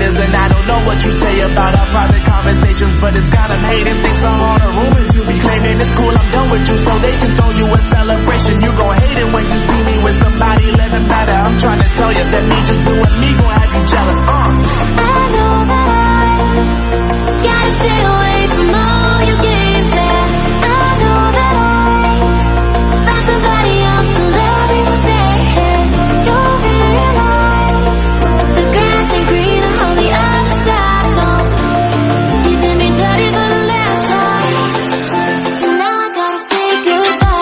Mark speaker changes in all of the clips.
Speaker 1: feelings, and I don't know what you say about our private conversations, but it's got them hating. Thanks to all the rumors you be claiming. It's cool, I'm done with you, so they can throw you a celebration. You gon' hate it when you see me with somebody living better. I'm trying to tell you that me just doing me gon' have you jealous.
Speaker 2: I know that I gotta stay away from all your games. Yeah, I know that I found somebody else to love you. You'll realize the grass ain't greener on the other side. No, you did me dirty for the last time, so now I gotta say goodbye.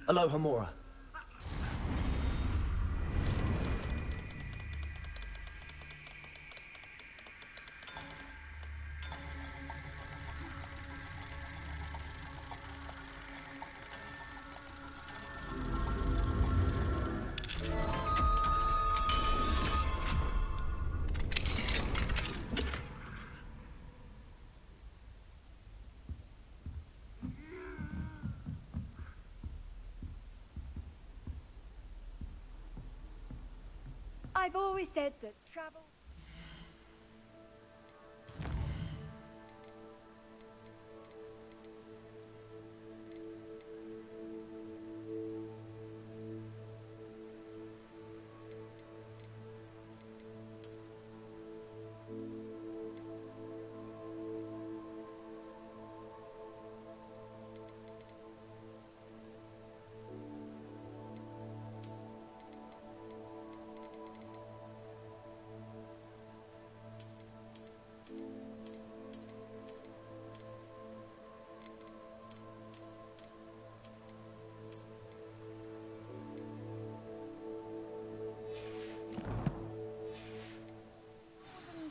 Speaker 3: Aloha Mora.
Speaker 4: I've always said that travel...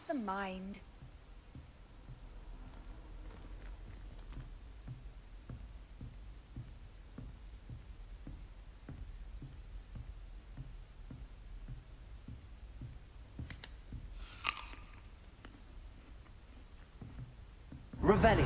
Speaker 4: the mind.
Speaker 3: Revelio.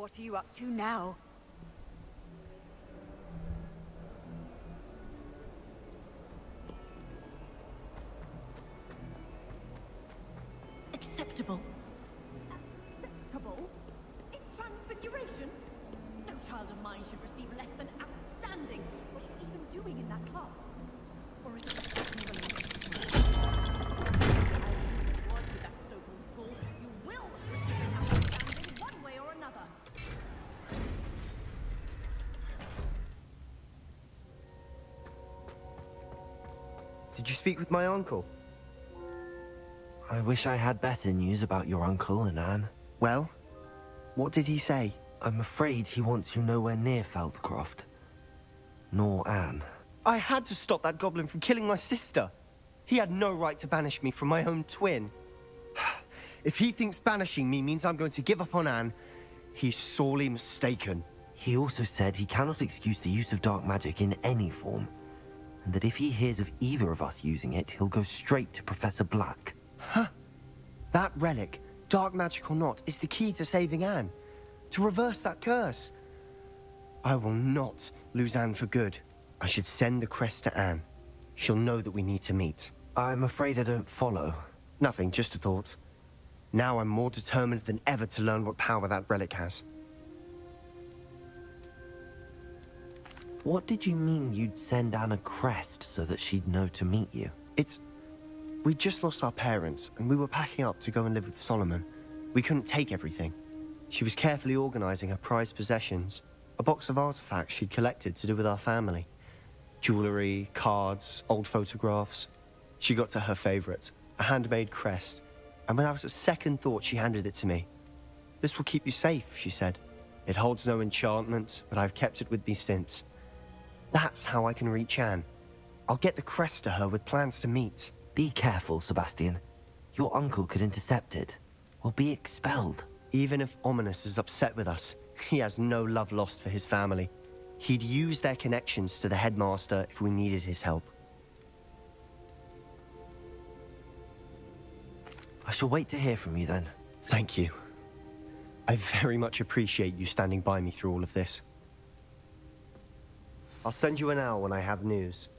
Speaker 4: What are you up to now?
Speaker 5: Acceptable. Acceptable? In transfiguration? No child of mine should receive less than outstanding. What are you even doing in that class? Or is it was with that so-called school, you will receive outstanding one way or another.
Speaker 6: Did you speak with my uncle?
Speaker 7: I wish I had better news about your uncle and Anne.
Speaker 6: Well, what did he say?
Speaker 7: I'm afraid he wants you nowhere near Feldcroft. Nor Anne.
Speaker 6: I had to stop that goblin from killing my sister. He had no right to banish me from my own twin. If he thinks banishing me means I'm going to give up on Anne, he's sorely mistaken.
Speaker 7: He also said he cannot excuse the use of dark magic in any form, and that if he hears of either of us using it, he'll go straight to Professor Black.
Speaker 6: Huh? That relic, dark magic or not, is the key to saving Anne. To reverse that curse. I will not lose Anne for good. I should send the crest to Anne. She'll know that we need to meet.
Speaker 7: I'm afraid I don't follow.
Speaker 6: Nothing, just a thought. Now I'm more determined than ever to learn what power that relic has.
Speaker 7: What did you mean you'd send Anne a crest so that she'd know to meet you?
Speaker 6: We just lost our parents, and we were packing up to go and live with Solomon. We couldn't take everything. She was carefully organizing her prized possessions, a box of artifacts she'd collected to do with our family. Jewelry, cards, old photographs. She got to her favorite, a handmade crest, and without a second thought, she handed it to me. "This will keep you safe," she said. "It holds no enchantment, but I've kept it with me since. That's how I can reach Anne. I'll get the crest to her with plans to meet."
Speaker 7: Be careful, Sebastian. Your uncle could intercept it, or be expelled.
Speaker 6: Even if Ominous is upset with us, he has no love lost for his family. He'd use their connections to the headmaster if we needed his help.
Speaker 7: I shall wait to hear from you then.
Speaker 6: Thank you. I very much appreciate you standing by me through all of this. I'll send you an owl when I have news.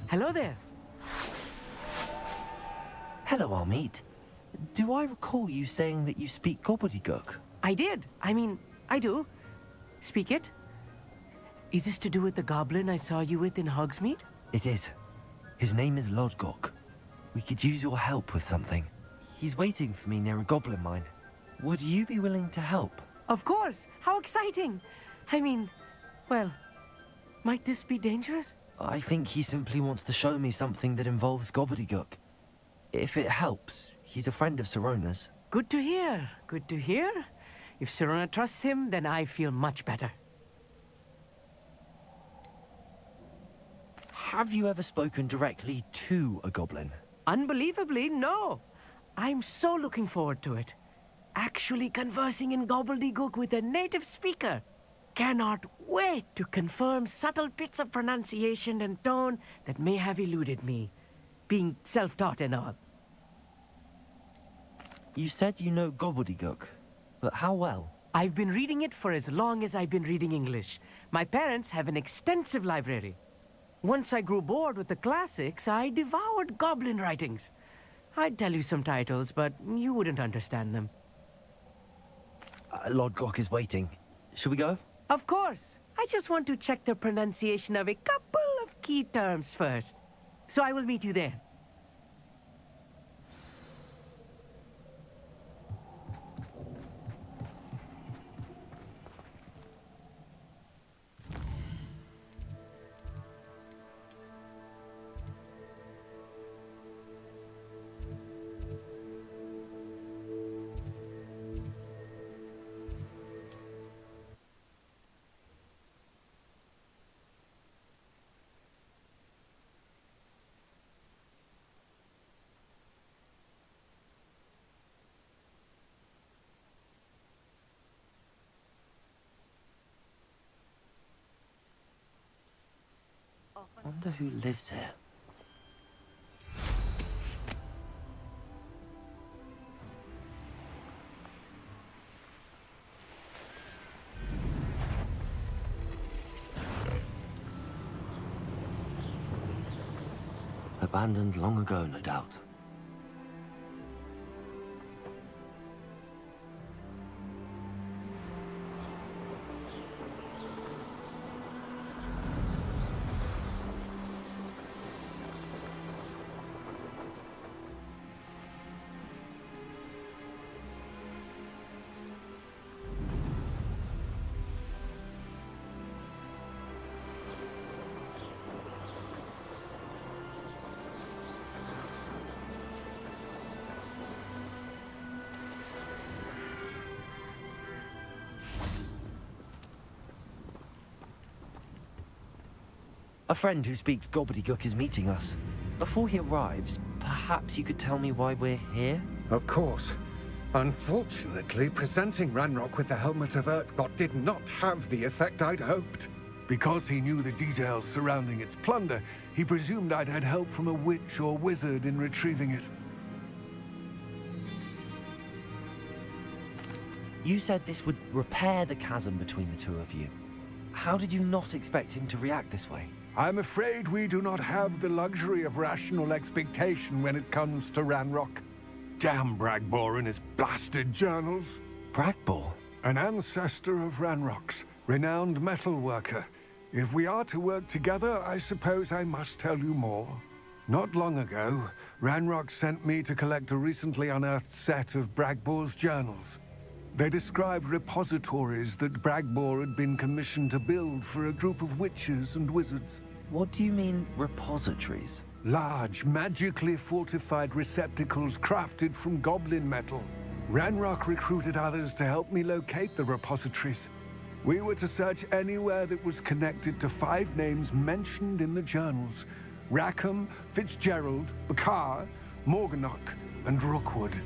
Speaker 8: Hello there.
Speaker 7: Hello, Armid. Do I recall you saying that you speak gobbledygook?
Speaker 8: I did. I mean, I do. Speak it. Is this to do with the goblin I saw you with in Hogsmeade?
Speaker 7: It is. His name is Lodgok. We could use your help with something. He's waiting for me near a goblin mine. Would you be willing to help?
Speaker 8: Of course. How exciting. I mean, well, might this be dangerous?
Speaker 7: I think he simply wants to show me something that involves gobbledygook. If it helps, he's a friend of Sirona's.
Speaker 8: Good to hear. Good to hear. If Sirona trusts him, then I feel much better.
Speaker 7: Have you ever spoken directly to a goblin?
Speaker 8: Unbelievably, no. I'm so looking forward to it. Actually conversing in gobbledygook with a native speaker. Cannot wait to confirm subtle bits of pronunciation and tone that may have eluded me, being self-taught and all.
Speaker 7: You said you know gobbledygook, but how well?
Speaker 8: I've been reading it for as long as I've been reading English. My parents have an extensive library. Once I grew bored with the classics, I devoured goblin writings. I'd tell you some titles, but you wouldn't understand them.
Speaker 7: Lord Gok is waiting. Shall we go?
Speaker 8: Of course. I just want to check the pronunciation of a couple of key terms first. So I will meet you there.
Speaker 7: Wonder who lives here. Abandoned long ago, no doubt. A friend who speaks gobbledygook is meeting us. Before he arrives, perhaps you could tell me why we're here?
Speaker 9: Of course. Unfortunately, presenting Ranrock with the Helmet of Urtkot did not have the effect I'd hoped. Because he knew the details surrounding its plunder, he presumed I'd had help from a witch or wizard in retrieving it.
Speaker 7: You said this would repair the chasm between the two of you. How did you not expect him to react this way?
Speaker 9: I'm afraid we do not have the luxury of rational expectation when it comes to Ranrock. Damn Bragbor and his blasted journals.
Speaker 7: Bragbor?
Speaker 9: An ancestor of Ranrock's, renowned metalworker. If we are to work together, I suppose I must tell you more. Not long ago, Ranrock sent me to collect a recently unearthed set of Bragbor's journals. They described repositories that Bragbor had been commissioned to build for a group of witches and wizards.
Speaker 7: What do you mean, repositories?
Speaker 9: Large, magically fortified receptacles crafted from goblin metal. Ranrock recruited others to help me locate the repositories. We were to search anywhere that was connected to 5 names mentioned in the journals: Rackham, Fitzgerald, Bakar, Morganach, and Rookwood.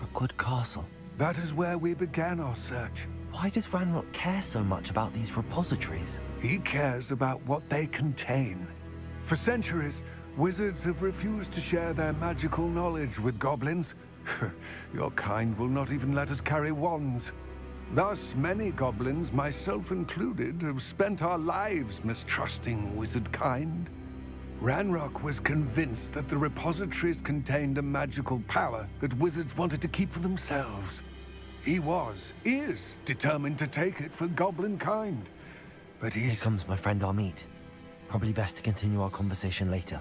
Speaker 7: Rookwood Castle.
Speaker 9: That is where we began our search.
Speaker 7: Why does Ranrock care so much about these repositories?
Speaker 9: He cares about what they contain. For centuries, wizards have refused to share their magical knowledge with goblins. Your kind will not even let us carry wands. Thus, many goblins, myself included, have spent our lives mistrusting wizard kind. Ranrock was convinced that the repositories contained a magical power that wizards wanted to keep for themselves. He is determined to take it for goblin kind. But
Speaker 7: Here comes my friend Amit. Probably best to continue our conversation later.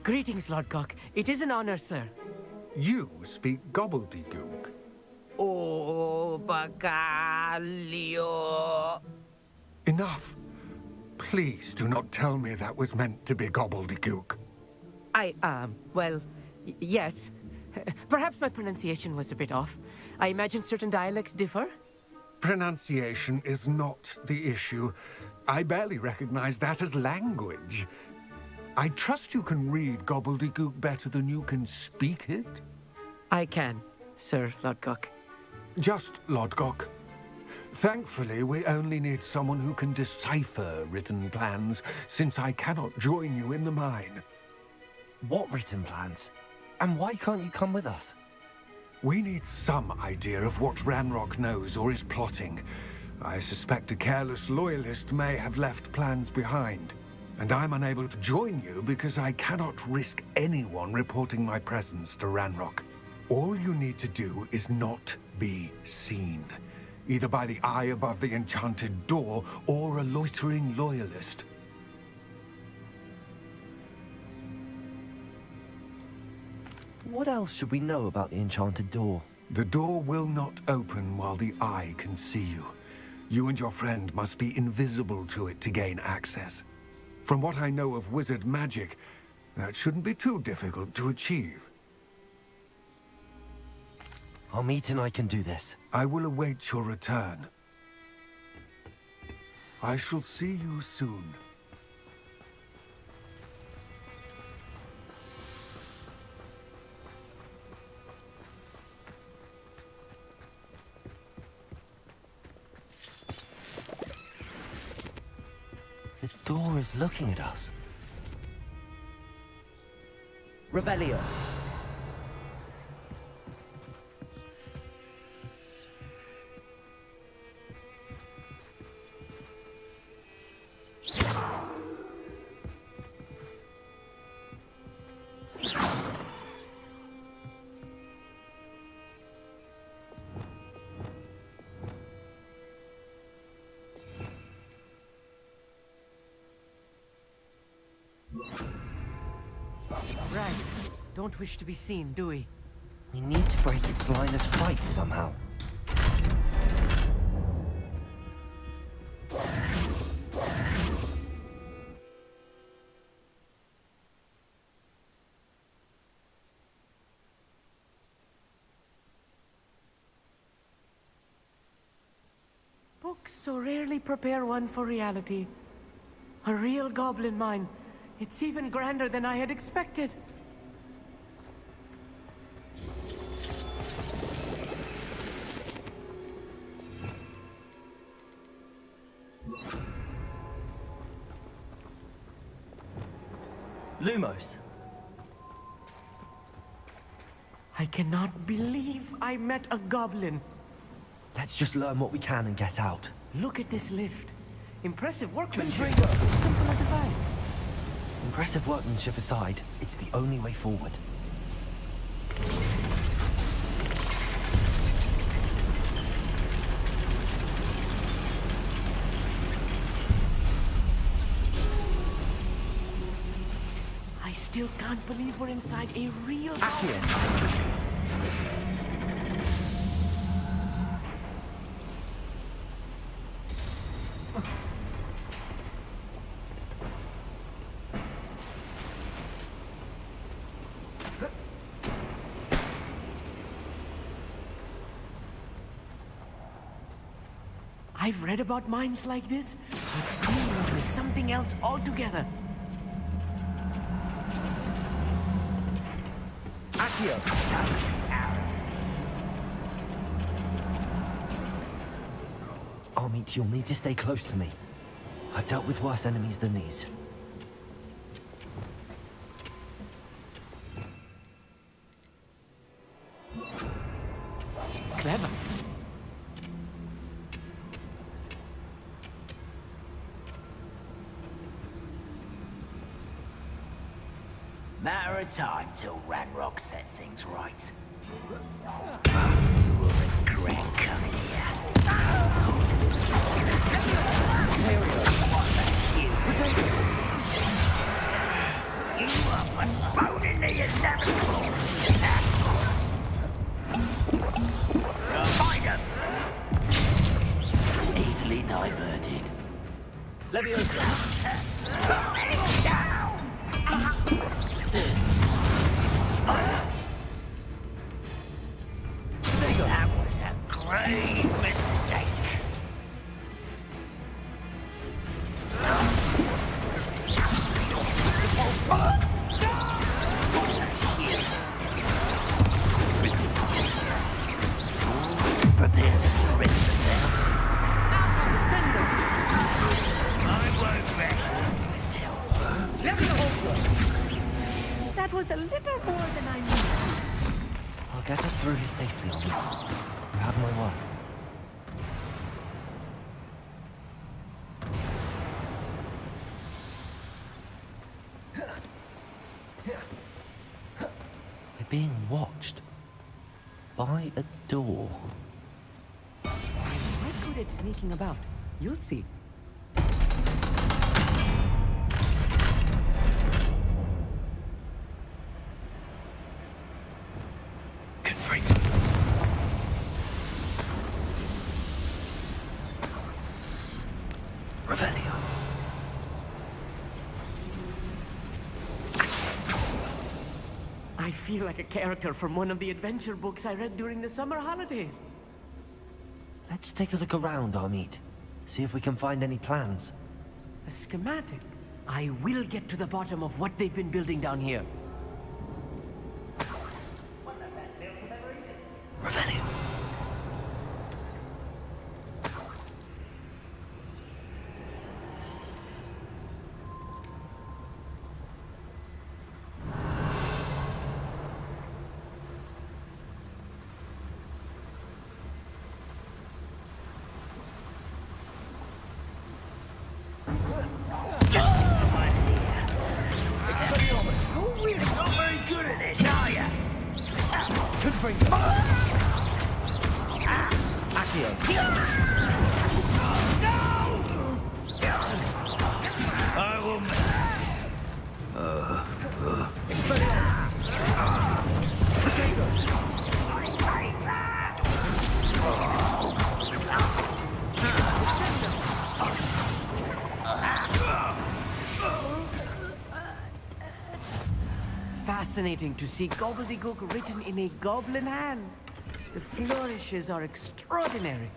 Speaker 8: Greetings, Lord Gok. It is an honor, sir.
Speaker 9: You speak gobbledygook.
Speaker 8: Oh, Bagalio.
Speaker 9: Enough. Please do not tell me that was meant to be gobbledygook.
Speaker 8: Yes. Perhaps my pronunciation was a bit off. I imagine certain dialects differ.
Speaker 9: Pronunciation is not the issue. I barely recognize that as language. I trust you can read gobbledygook better than you can speak it?
Speaker 8: I can, Sir Lord Gok.
Speaker 9: Just Lord Gok. Thankfully, we only need someone who can decipher written plans, since I cannot join you in the mine.
Speaker 7: What written plans? And why can't you come with us?
Speaker 9: We need some idea of what Ranrock knows or is plotting. I suspect a careless loyalist may have left plans behind. And I'm unable to join you because I cannot risk anyone reporting my presence to Ranrock. All you need to do is not be seen, either by the eye above the enchanted door or a loitering loyalist.
Speaker 7: What else should we know about the enchanted door?
Speaker 9: The door will not open while the eye can see you. You and your friend must be invisible to it to gain access. From what I know of wizard magic, that shouldn't be too difficult to achieve.
Speaker 7: Amit and I can do this.
Speaker 9: I will await your return. I shall see you soon.
Speaker 7: The door is looking at us.
Speaker 3: Revelio.
Speaker 8: Right. Don't wish to be seen, do we?
Speaker 7: We need to break its line of sight somehow.
Speaker 8: Books so rarely prepare one for reality. A real goblin mine. It's even grander than I had expected.
Speaker 7: Lumos.
Speaker 8: I cannot believe I met a goblin.
Speaker 7: Let's just learn what we can and get out.
Speaker 8: Look at this lift. Impressive workmanship for so simple a device.
Speaker 7: Impressive workmanship aside, it's the only way forward.
Speaker 8: I still can't believe we're inside a real goblin. I've read about mines like this, but seeing them is something else altogether.
Speaker 3: Accio.
Speaker 7: Amit, you'll need to stay close to me. I've dealt with worse enemies than these.
Speaker 8: Clever.
Speaker 10: Matter of time till Ranrock sets things right. You will regret coming here. You are postponing the inevitable. Find him! Easily diverted.
Speaker 3: Leviosa.
Speaker 10: Down! That was a grave mistake. Prepare to surrender now. I won't rest until
Speaker 8: That was a little more than I knew.
Speaker 7: Our get us through here safely, Army. You have my word. We're being watched. By a door.
Speaker 8: I'm quite good at sneaking about. You'll see.
Speaker 7: Revelio.
Speaker 8: I feel like a character from one of the adventure books I read during the summer holidays.
Speaker 7: Let's take a look around, Armit. See if we can find any plans.
Speaker 8: A schematic. I will get to the bottom of what they've been building down here.
Speaker 7: Revelio.
Speaker 8: Fascinating to see gobbledygook written in a goblin hand. The flourishes are extraordinary.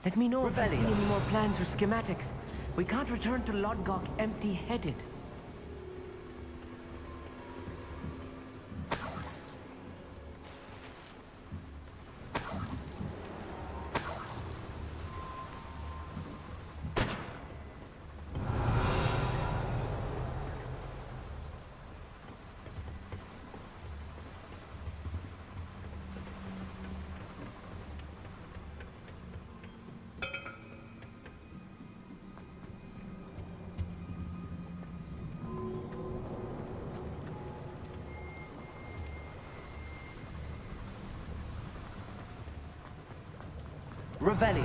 Speaker 8: Let me know if I see any more plans or schematics. We can't return to Lodgok empty-headed.
Speaker 3: Revelio.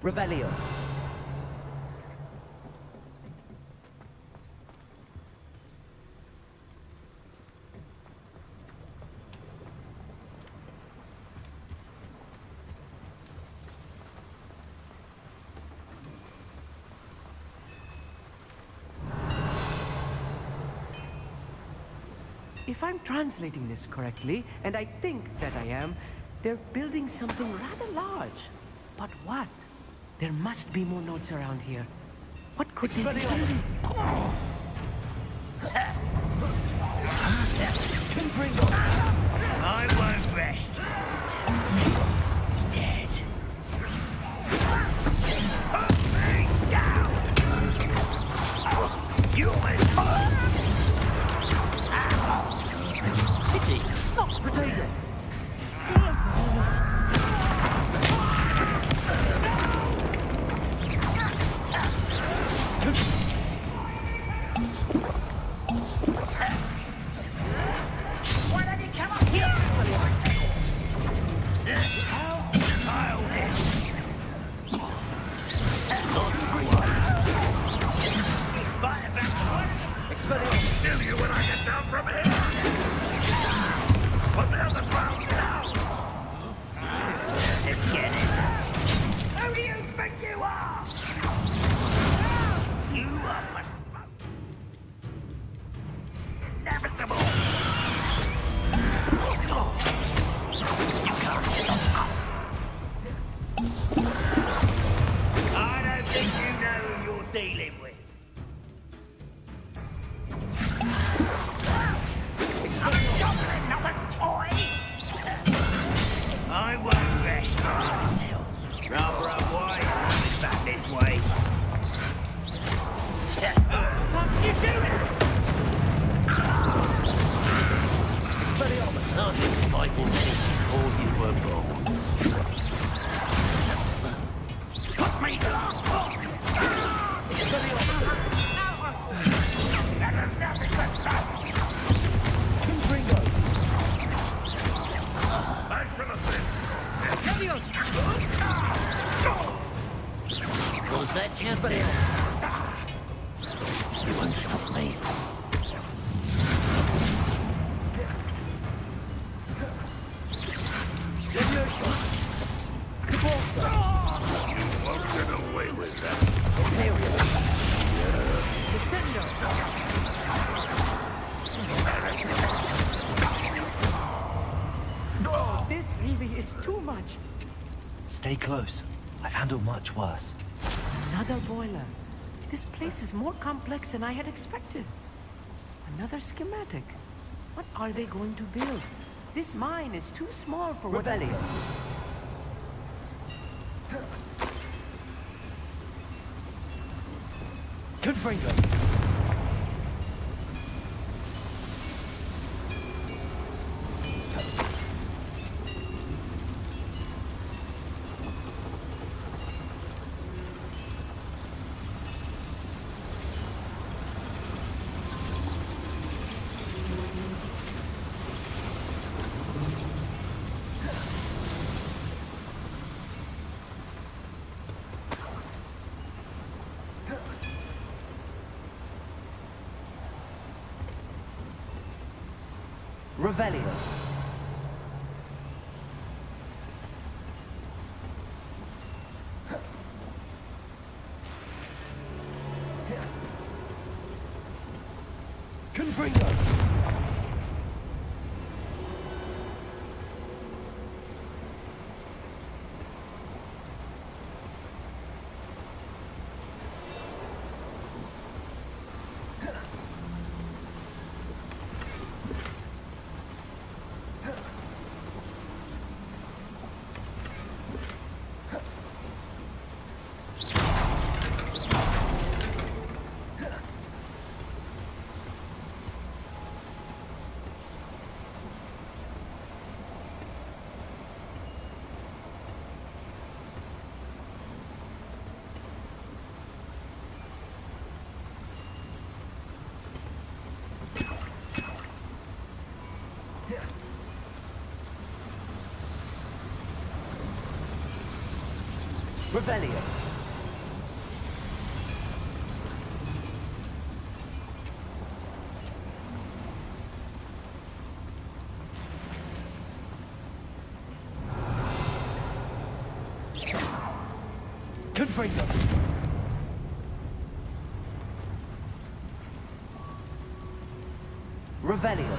Speaker 3: Revelio.
Speaker 8: If I'm translating this correctly, and I think that I am, they're building something rather large. But what? There must be more notes around here. What could they be?
Speaker 10: I won't rest. Dead. Down. You
Speaker 8: Pity, not potato.
Speaker 10: Why don't you come up here? How childish. Fight about the I'll kill you when I get down from here. Put me on the ground now.
Speaker 7: Stay close. I've handled much worse.
Speaker 8: Another boiler. This place is more complex than I had expected. Another schematic. What are they going to build? This mine is too small for what...
Speaker 3: Revelio. Confringo. Revelio. Confringo. Revelio. Confringo. Revelio.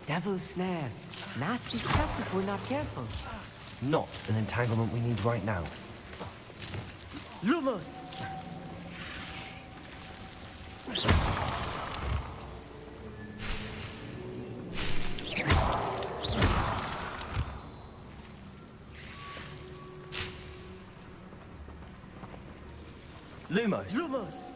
Speaker 8: Devil's snare. Nasty stuff if we're not careful.
Speaker 7: Not an entanglement we need right now.
Speaker 8: Lumos!
Speaker 3: Lumos.
Speaker 8: Lumos!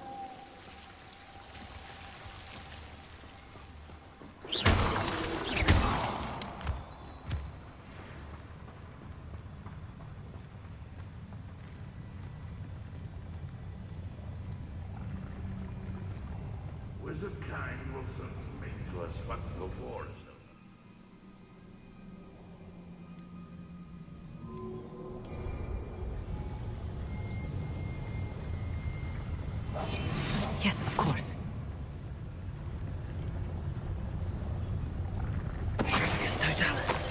Speaker 11: Wizard kind will soon make to us what the wars.
Speaker 8: Yes, of course.
Speaker 7: It's Totalis.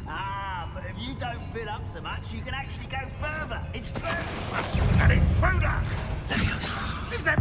Speaker 10: Ah, but if you don't fill up so much, you can actually go further. It's true.
Speaker 11: An intruder! Is that...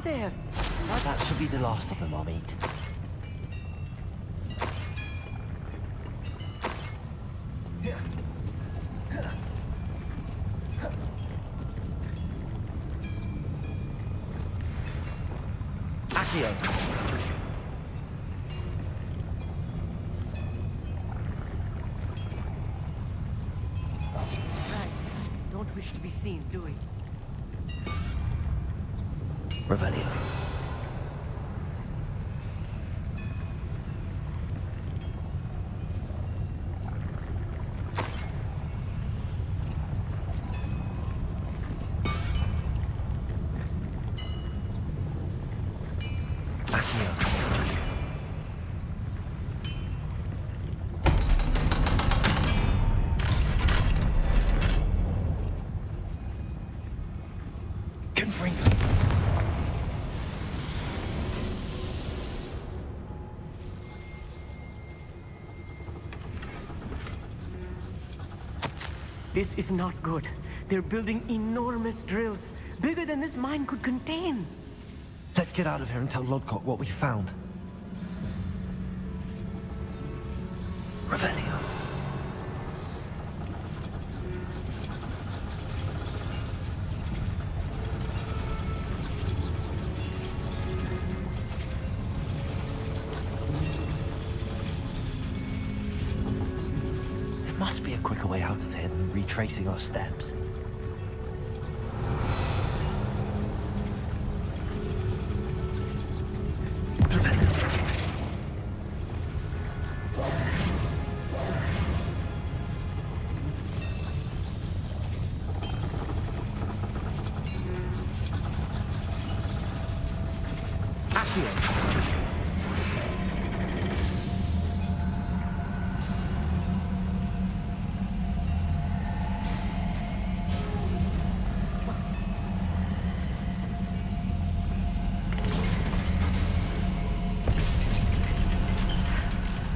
Speaker 8: there.
Speaker 7: That should be the last of them, Amit. Accio.
Speaker 8: Right. Don't wish to be seen, do we?
Speaker 7: Revelio.
Speaker 8: This is not good. They're building enormous drills, bigger than this mine could contain.
Speaker 7: Let's get out of here and tell Lodgok what we found. Revelio. There must be a quicker way out of here than retracing our steps.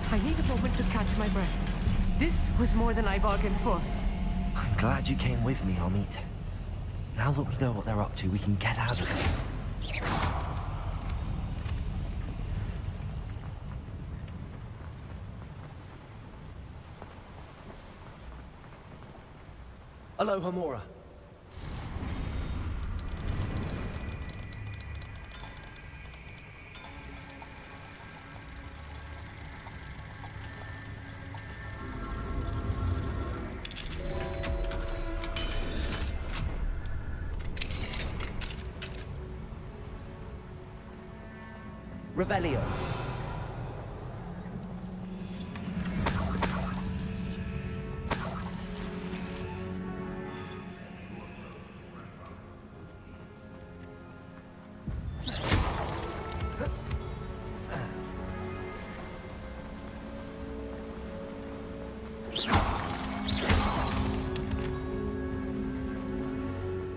Speaker 8: I need a moment to catch my breath. This was more than I bargained for.
Speaker 7: I'm glad you came with me, Amit. Now that we know what they're up to, we can get out of here. Hello, Hamora. Revelio.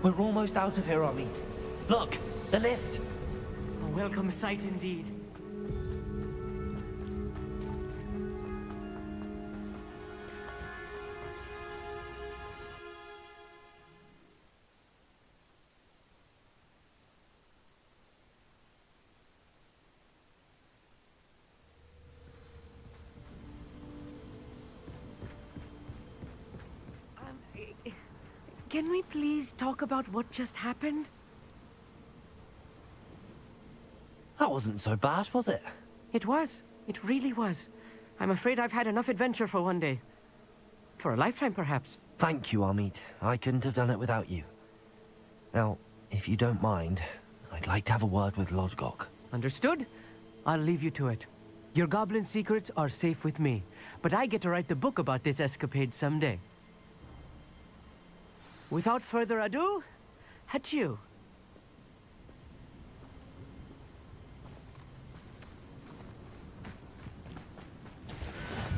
Speaker 7: We're almost out of here, Amit. Look, the lift.
Speaker 8: A welcome sight indeed. Can we please talk about what just happened?
Speaker 7: That wasn't so bad, was it?
Speaker 8: It was. It really was. I'm afraid I've had enough adventure for one day. For a lifetime, perhaps.
Speaker 7: Thank you, Amit. I couldn't have done it without you. Now, if you don't mind, I'd like to have a word with Lodgok.
Speaker 8: Understood? I'll leave you to it. Your goblin secrets are safe with me, but I get to write the book about this escapade someday. Without further ado, adieu.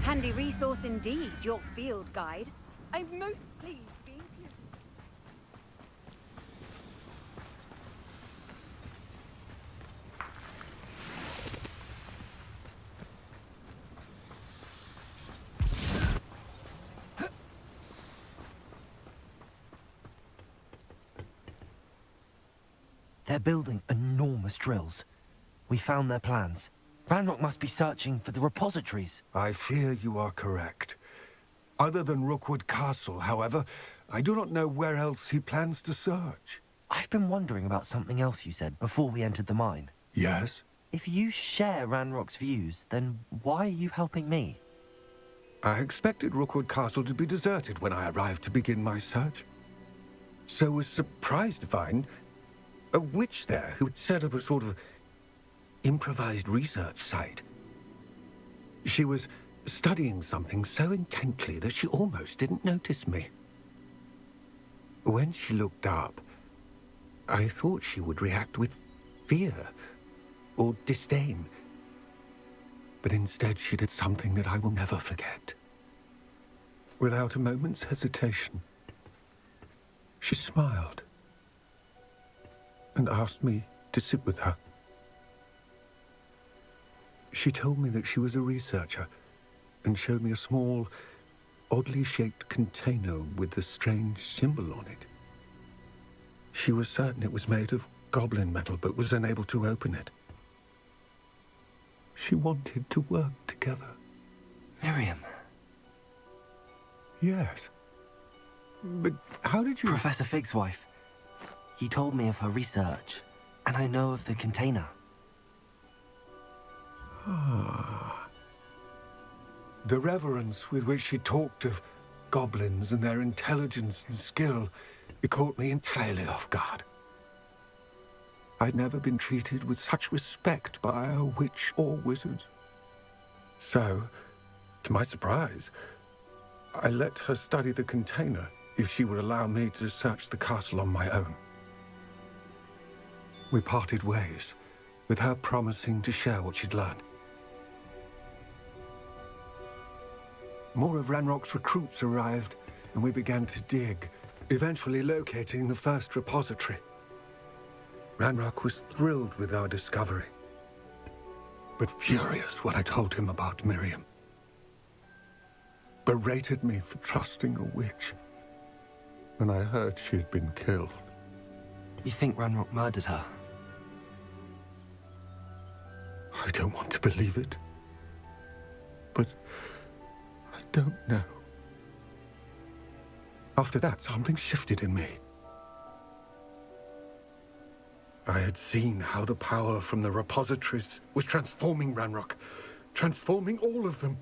Speaker 4: Handy resource indeed, your field guide.
Speaker 5: I'm most pleased being here.
Speaker 7: They're building enormous drills. We found their plans. Ranrock must be searching for the repositories.
Speaker 9: I fear you are correct. Other than Rookwood Castle, however, I do not know where else he plans to search.
Speaker 7: I've been wondering about something else you said before we entered the mine.
Speaker 9: Yes?
Speaker 7: If you share Ranrock's views, then why are you helping me?
Speaker 9: I expected Rookwood Castle to be deserted when I arrived to begin my search. So was surprised to find a witch there who had set up a sort of improvised research site. She was studying something so intently that she almost didn't notice me. When she looked up, I thought she would react with fear or disdain. But instead she did something that I will never forget. Without a moment's hesitation, she smiled and asked me to sit with her. She told me that she was a researcher and showed me a small, oddly shaped container with a strange symbol on it. She was certain it was made of goblin metal, but was unable to open it. She wanted to work together.
Speaker 7: Miriam.
Speaker 9: Yes. But how did you...
Speaker 7: Professor Fig's wife. He told me of her research, and I know of the container.
Speaker 9: Ah. The reverence with which she talked of goblins and their intelligence and skill, it caught me entirely off guard. I'd never been treated with such respect by a witch or wizard. So, to my surprise, I let her study the container if she would allow me to search the castle on my own. We parted ways, with her promising to share what she'd learned. More of Ranrock's recruits arrived, and we began to dig, eventually locating the first repository. Ranrock was thrilled with our discovery, but furious when I told him about Miriam. Berated me for trusting a witch when I heard she had been killed.
Speaker 7: You think Ranrock murdered her?
Speaker 9: I don't want to believe it, but I don't know. After that, something shifted in me. I had seen how the power from the repositories was transforming Ranrock, transforming all of them.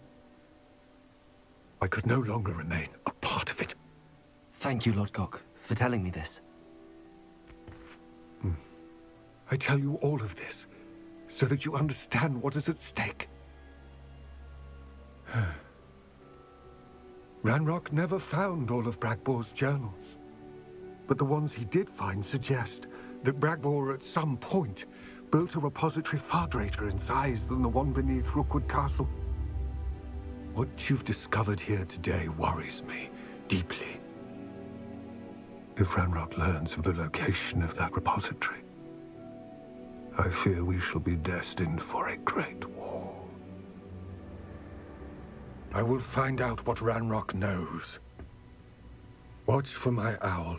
Speaker 9: I could no longer remain a part of it.
Speaker 7: Thank you, Lord Gok, for telling me this.
Speaker 9: I tell you all of this so that you understand what is at stake. Ranrock never found all of Bragbor's journals, but the ones he did find suggest that Bragbor at some point built a repository far greater in size than the one beneath Rookwood Castle. What you've discovered here today worries me deeply. If Ranrock learns of the location of that repository, I fear we shall be destined for a great war. I will find out what Ranrock knows. Watch for my owl.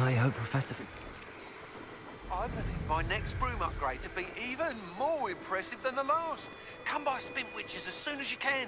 Speaker 7: I hope Professor
Speaker 12: I believe my next broom upgrade to be even more impressive than the last. Come by Spint Witches as soon as you can.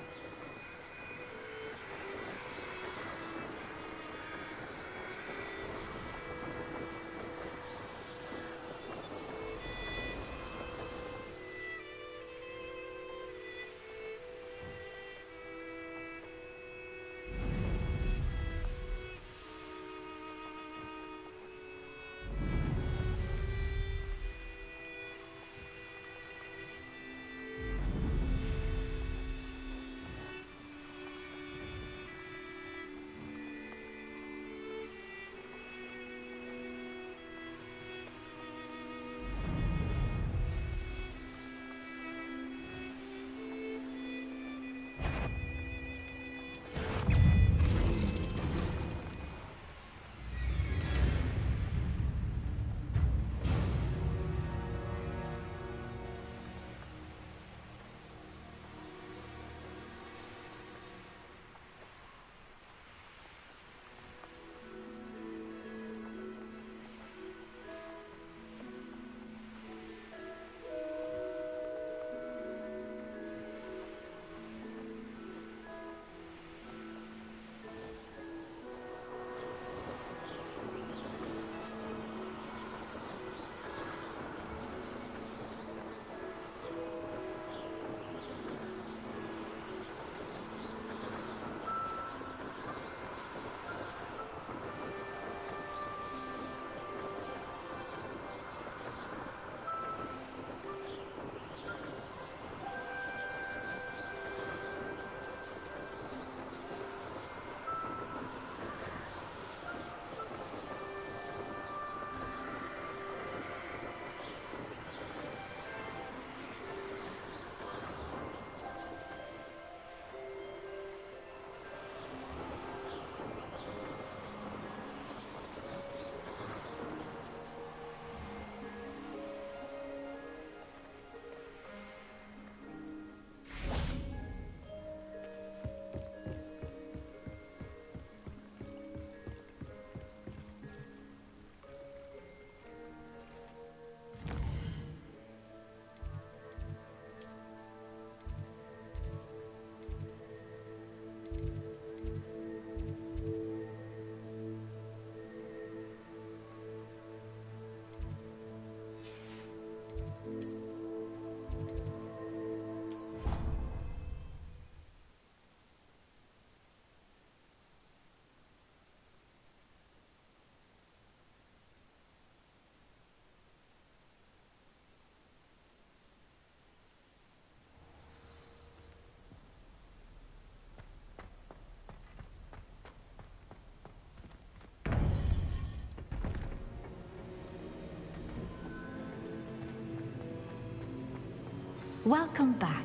Speaker 13: Welcome back.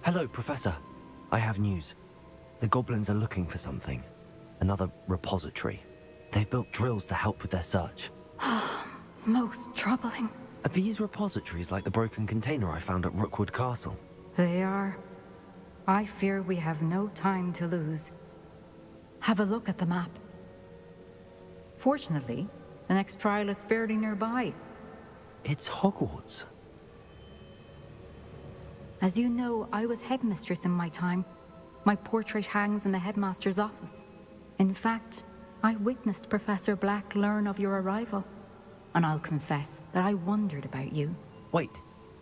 Speaker 7: Hello, Professor. I have news. The goblins are looking for something. Another repository. They've built drills to help with their search.
Speaker 13: Most troubling.
Speaker 7: Are these repositories like the broken container I found at Rookwood Castle?
Speaker 13: They are. I fear we have no time to lose. Have a look at the map. Fortunately, the next trial is fairly nearby.
Speaker 7: It's Hogwarts.
Speaker 13: As you know, I was headmistress in my time. My portrait hangs in the headmaster's office. In fact, I witnessed Professor Black learn of your arrival. And I'll confess that I wondered about you.
Speaker 7: Wait,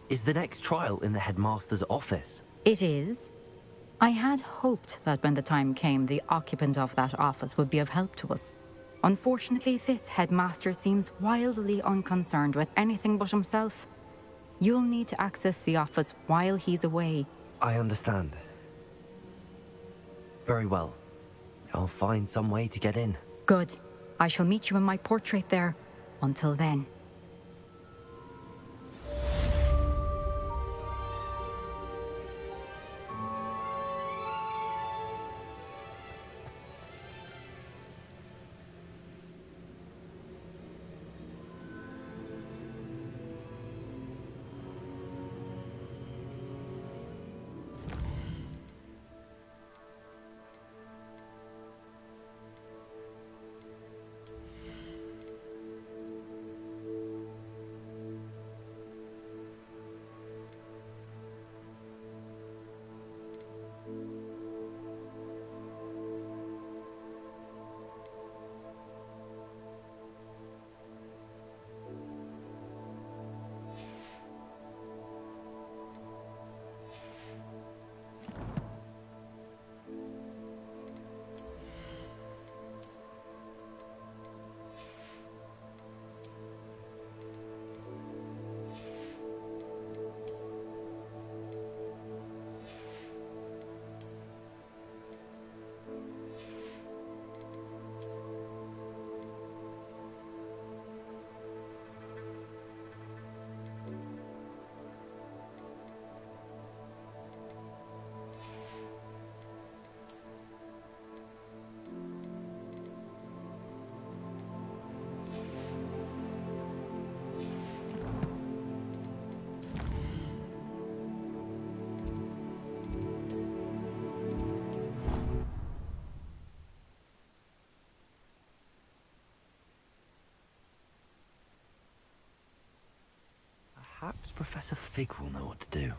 Speaker 7: is the next trial in the headmaster's office?
Speaker 13: It is. I had hoped that when the time came, the occupant of that office would be of help to us. Unfortunately, this headmaster seems wildly unconcerned with anything but himself. You'll need to access the office while he's away.
Speaker 7: I understand. Very well. I'll find some way to get in.
Speaker 13: Good. I shall meet you in my portrait there. Until then.
Speaker 7: Perhaps Professor Fig will know what to do.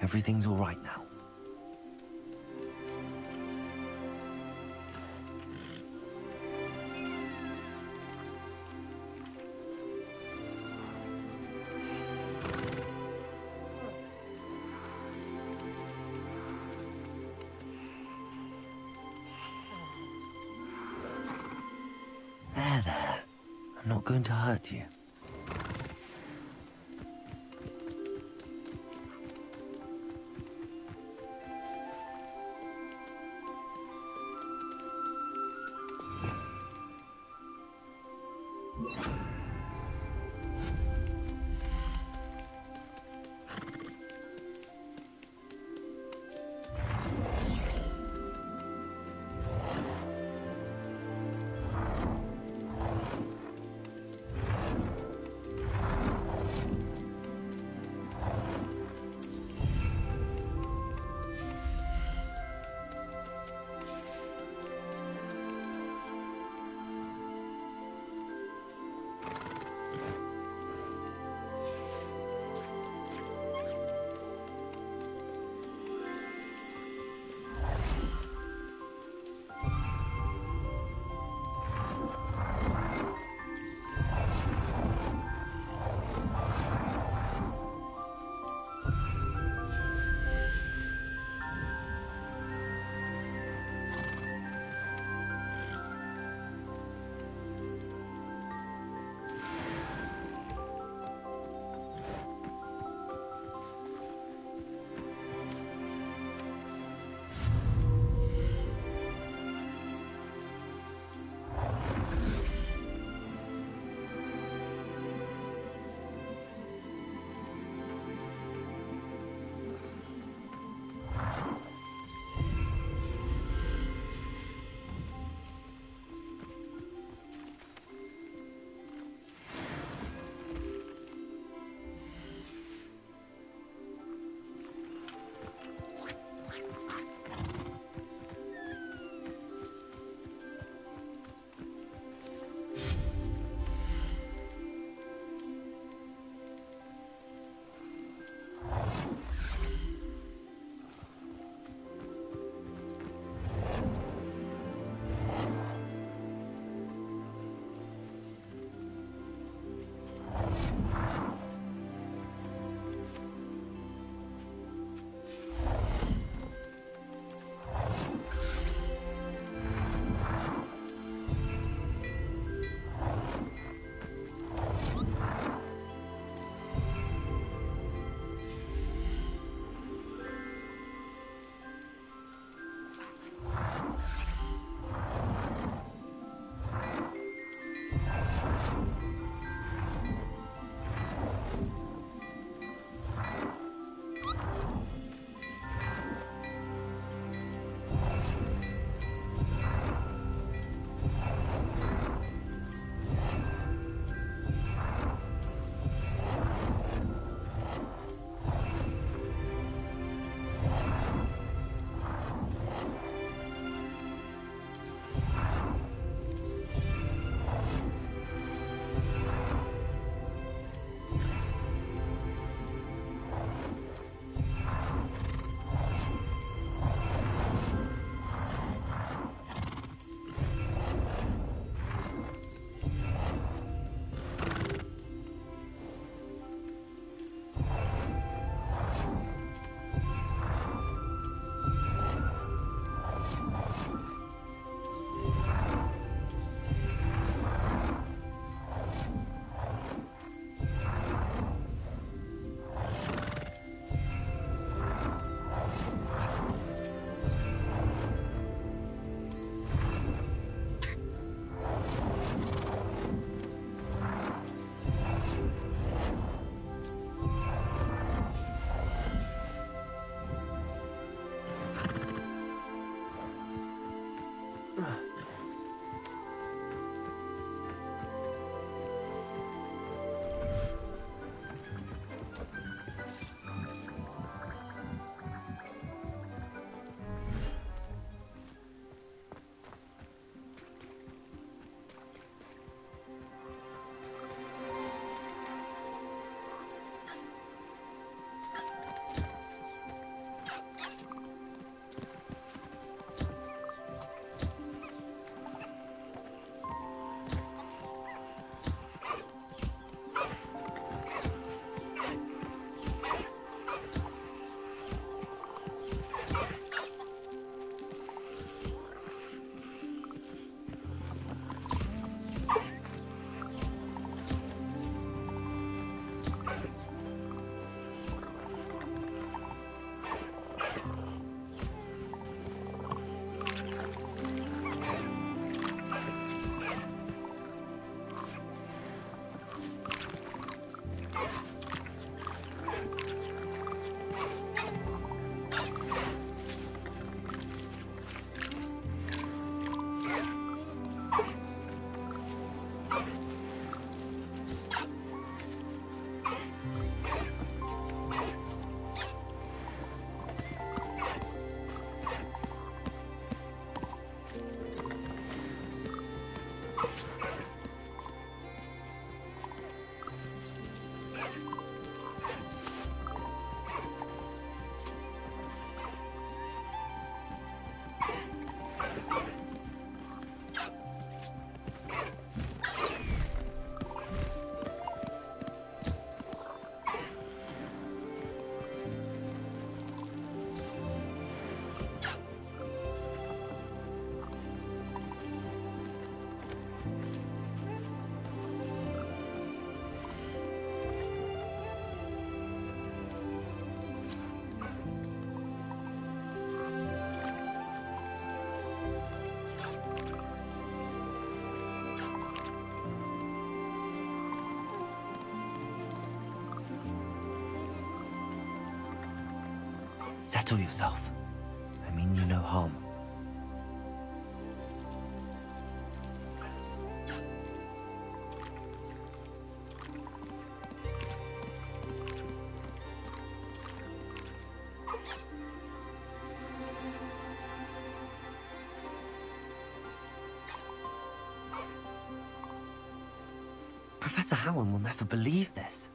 Speaker 7: Everything's all right now. There. I'm not going to hurt you. Settle yourself. I mean you no harm. Professor Howard will never believe this.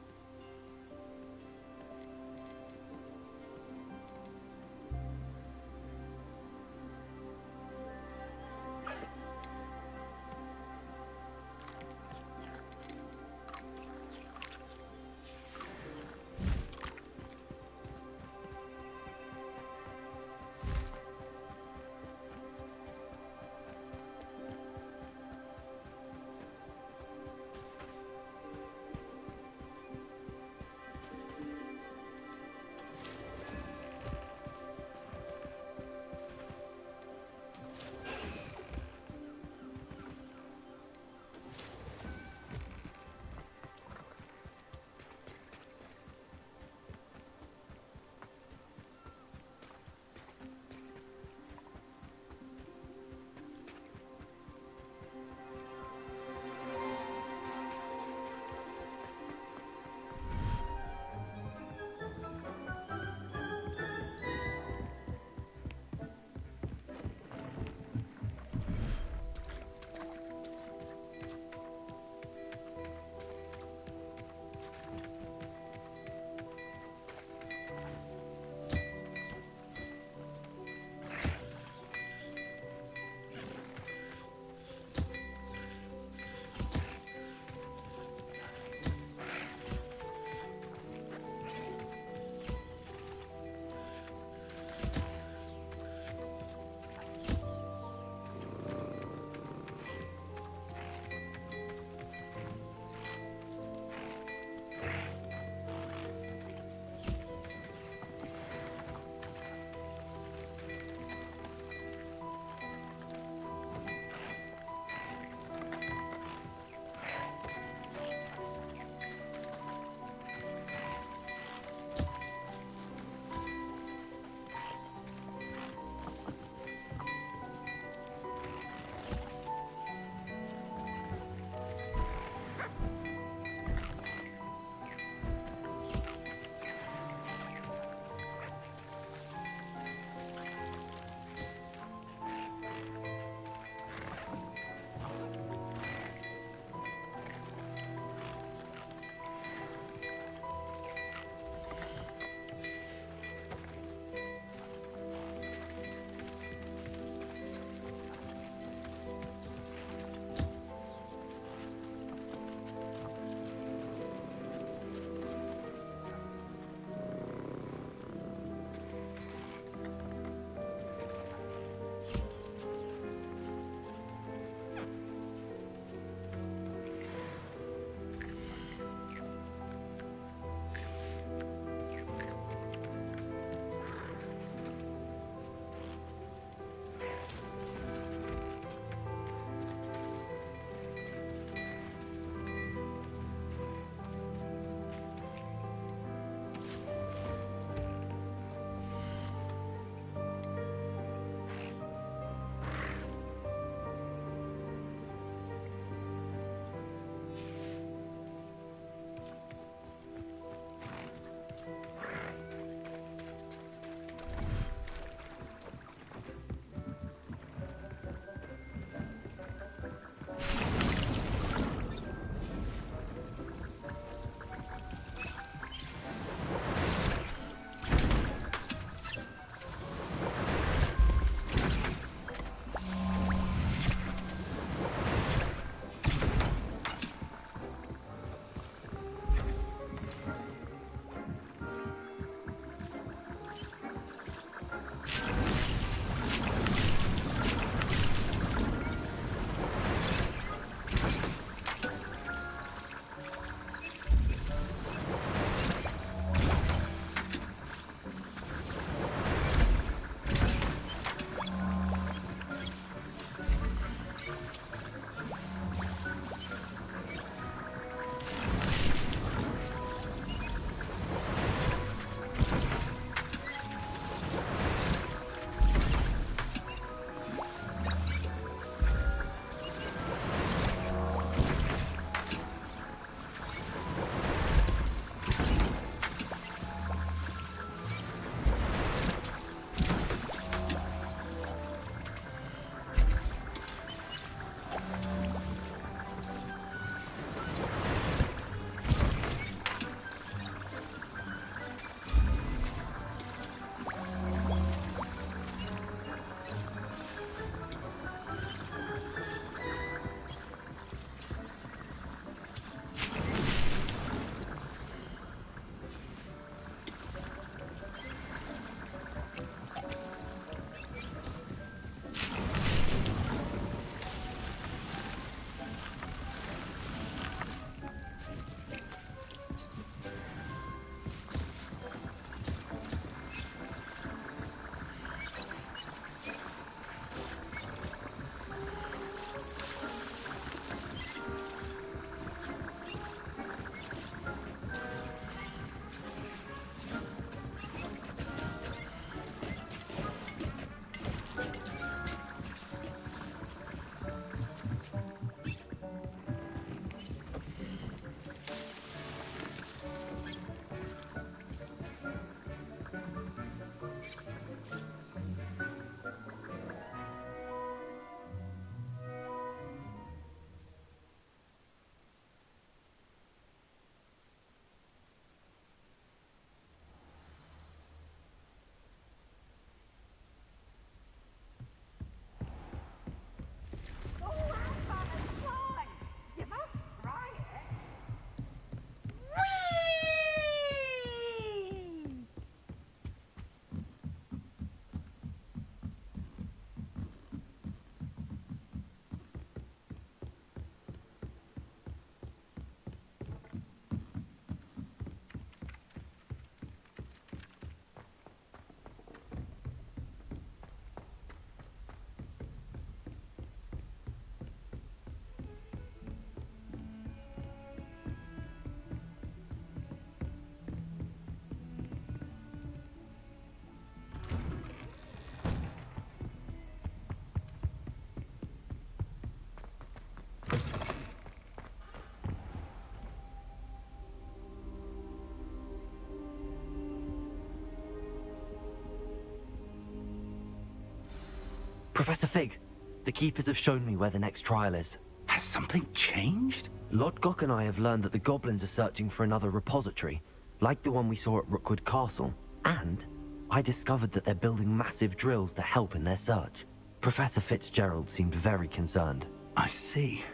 Speaker 7: Professor Fig, the Keepers have shown me where the next trial is.
Speaker 14: Has something changed?
Speaker 7: Lodgok and I have learned that the goblins are searching for another repository, like the one we saw at Rookwood Castle. And I discovered that they're building massive drills to help in their search. Professor Fitzgerald seemed very concerned.
Speaker 14: I see.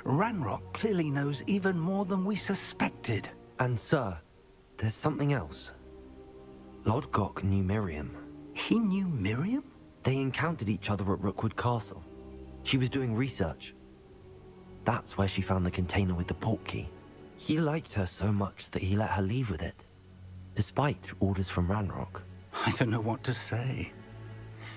Speaker 14: Ranrock clearly knows even more than we suspected.
Speaker 7: And sir, there's something else. Lodgok knew Miriam.
Speaker 14: He knew Miriam?
Speaker 7: They encountered each other at Rookwood Castle. She was doing research. That's where she found the container with the portkey. He liked her so much that he let her leave with it, despite orders from Ranrock.
Speaker 14: I don't know what to say.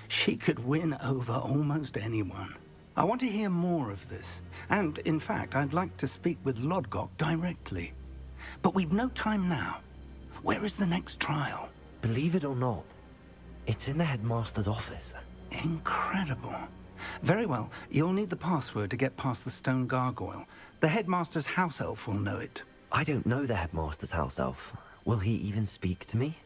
Speaker 14: She could win over almost anyone. I want to hear more of this. And, in fact, I'd like to speak with Lodgok directly. But we've no time now. Where is the next trial?
Speaker 7: Believe it or not, it's in the headmaster's office.
Speaker 14: Incredible. Very well. You'll need the password to get past the stone gargoyle. The headmaster's house elf will know it.
Speaker 7: I don't know the headmaster's house elf. Will he even speak to me?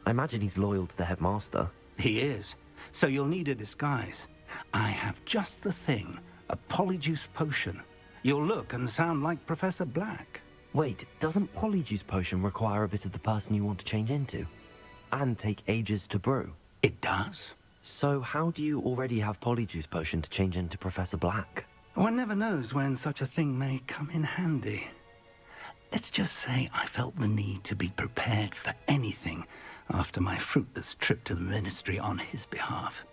Speaker 7: I imagine he's loyal to the headmaster.
Speaker 14: He is. So you'll need a disguise. I have just the thing. A polyjuice potion. You'll look and sound like Professor Black.
Speaker 7: Wait, doesn't polyjuice potion require a bit of the person you want to change into? And take ages to brew?
Speaker 14: It does.
Speaker 7: So how do you already have polyjuice potion to change into Professor Black?
Speaker 14: One never knows when such a thing may come in handy. Let's just say I felt the need to be prepared for anything after my fruitless trip to the Ministry on his behalf.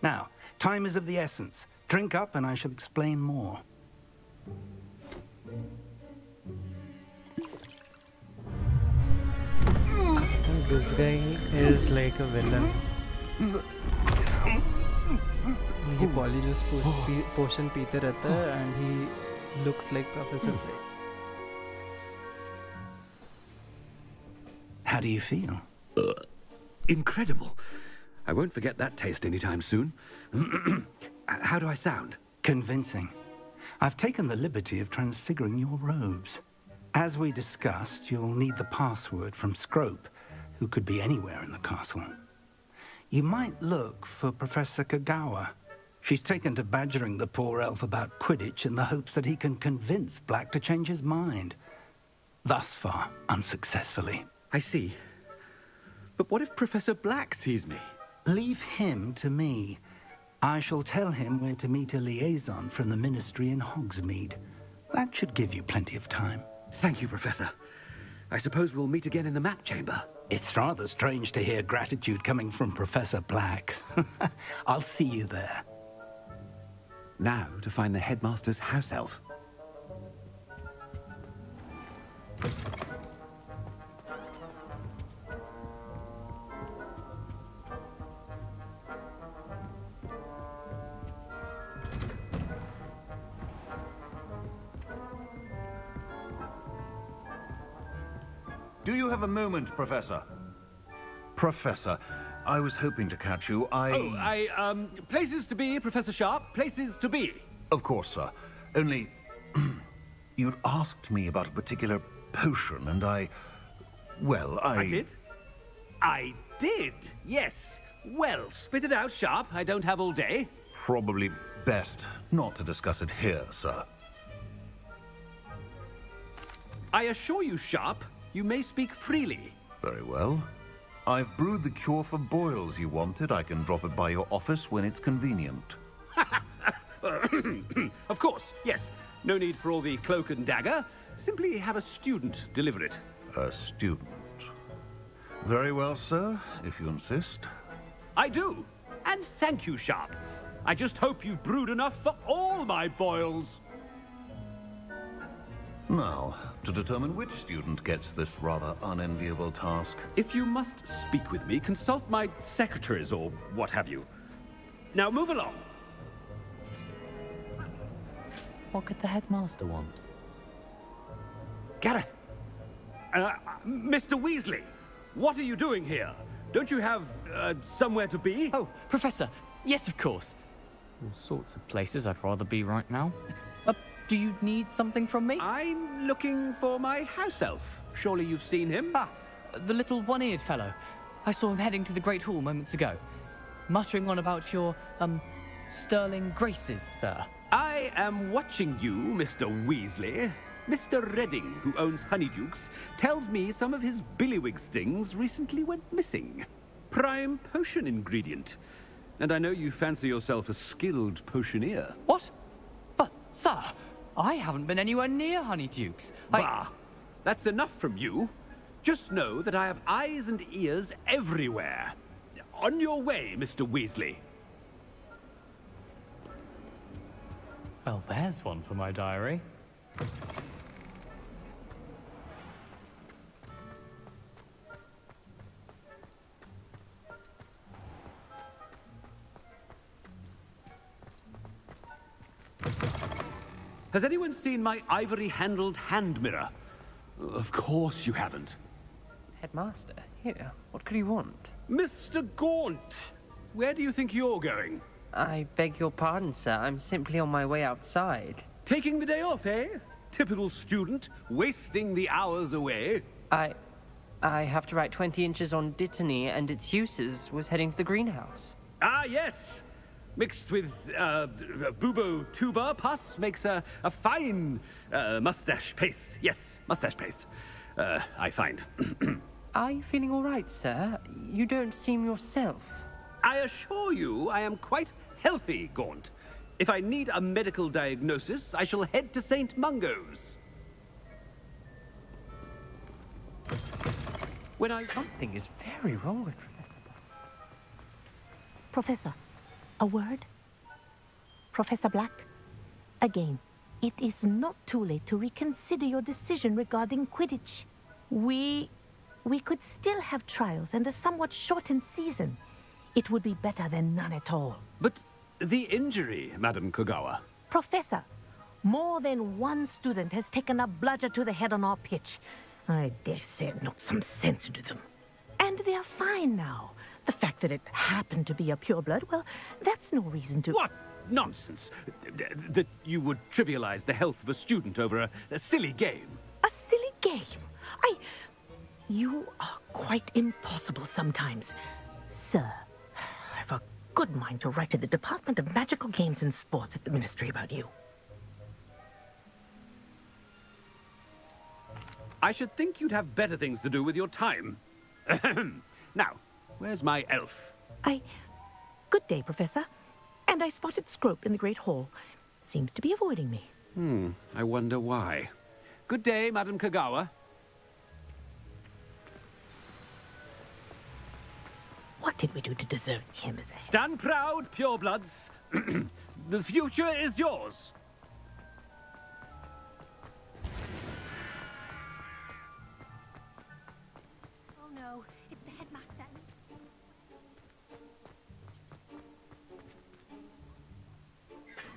Speaker 14: Now, time is of the essence. Drink up and I shall explain more.
Speaker 15: This guy is like a villain. He polyjuice potion पीते रहता है and he looks like Professor Fig.
Speaker 14: How do you feel?
Speaker 16: Incredible. I won't forget that taste anytime soon. How do I sound?
Speaker 14: Convincing. I've taken the liberty of transfiguring your robes. As we discussed, you'll need the password from Scrope, who could be anywhere in the castle. You might look for Professor Kagawa. She's taken to badgering the poor elf about Quidditch in the hopes that he can convince Black to change his mind. Thus far, unsuccessfully.
Speaker 16: I see. But what if Professor Black sees me?
Speaker 14: Leave him to me. I shall tell him where to meet a liaison from the Ministry in Hogsmeade. That should give you plenty of time.
Speaker 16: Thank you, Professor. I suppose we'll meet again in the map chamber.
Speaker 14: It's rather strange to hear gratitude coming from Professor Black. I'll see you there.
Speaker 16: Now to find the headmaster's house elf.
Speaker 17: Do you have a moment, Professor? Professor, I was hoping to catch you.
Speaker 16: Places to be, Professor Sharp. Places to be.
Speaker 17: Of course, sir. Only, you'd asked me about a particular potion, and I
Speaker 16: did? I did, yes. Well, spit it out, Sharp. I don't have all day.
Speaker 17: Probably best not to discuss it here, sir.
Speaker 16: I assure you, Sharp, you may speak freely.
Speaker 17: Very well. I've brewed the cure for boils you wanted. I can drop it by your office when it's convenient.
Speaker 16: Of course, yes. No need for all the cloak and dagger. Simply have a student deliver it.
Speaker 17: A student. Very well, sir, if you insist.
Speaker 16: I do. And thank you, Sharp. I just hope you've brewed enough for all my boils.
Speaker 17: Now, to determine which student gets this rather unenviable task.
Speaker 16: If you must speak with me, consult my secretaries or what have you. Now move along.
Speaker 7: What could the headmaster want?
Speaker 16: Gareth! Mr. Weasley, what are you doing here? Don't you have, somewhere to be?
Speaker 18: Oh, Professor, yes, of course. All sorts of places I'd rather be right now. Do you need something from me?
Speaker 16: I'm looking for my house elf. Surely you've seen him?
Speaker 18: Ah, the little one-eared fellow. I saw him heading to the Great Hall moments ago, muttering on about your, sterling graces, sir.
Speaker 16: I am watching you, Mr. Weasley. Mr. Redding, who owns Honeydukes, tells me some of his billywig stings recently went missing. Prime potion ingredient. And I know you fancy yourself a skilled potioneer.
Speaker 18: What? But, sir, I haven't been anywhere near Honeydukes.
Speaker 16: Bah! That's enough from you. Just know that I have eyes and ears everywhere. On your way, Mr. Weasley.
Speaker 18: Well, there's one for my diary.
Speaker 16: Has anyone seen my ivory-handled hand mirror? Of course you haven't.
Speaker 8: Headmaster, here, what could he want?
Speaker 16: Mr. Gaunt, where do you think you're going?
Speaker 8: I beg your pardon, sir. I'm simply on my way outside.
Speaker 16: Taking the day off, eh? Typical student, wasting the hours away.
Speaker 8: I have to write 20 inches on Dittany and its uses. Was heading to the greenhouse.
Speaker 16: Ah, yes! Mixed with bubo tuber pus makes a fine mustache paste. Yes, mustache paste. I find.
Speaker 8: Are you feeling all right, sir? You don't seem yourself.
Speaker 16: I assure you I am quite healthy, Gaunt. If I need a medical diagnosis, I shall head to St. Mungo's. When I...
Speaker 8: Something is very wrong with
Speaker 19: Professor, a word? Professor Black? Again, it is not too late to reconsider your decision regarding Quidditch. We could still have trials and a somewhat shortened season. It would be better than none at all.
Speaker 16: But the injury, Madam Kogawa.
Speaker 19: Professor, more than one student has taken a bludger to the head on our pitch. I dare say it knocked some sense into them. And they're fine now. The fact that it happened to be a pureblood, well, that's no reason to...
Speaker 16: What nonsense! That you would trivialize the health of a student over a silly game.
Speaker 19: A silly game? You are quite impossible sometimes. Sir, I've a good mind to write to the Department of Magical Games and Sports at the Ministry about you.
Speaker 16: I should think you'd have better things to do with your time. Now, where's my elf?
Speaker 19: Good day, Professor. And I spotted Scrope in the Great Hall. Seems to be avoiding me.
Speaker 16: I wonder why. Good day, Madam Kogawa.
Speaker 19: What did we do to deserve him as a...
Speaker 16: Stand proud, purebloods. The future is yours.
Speaker 2: Oh no, it's the headmaster.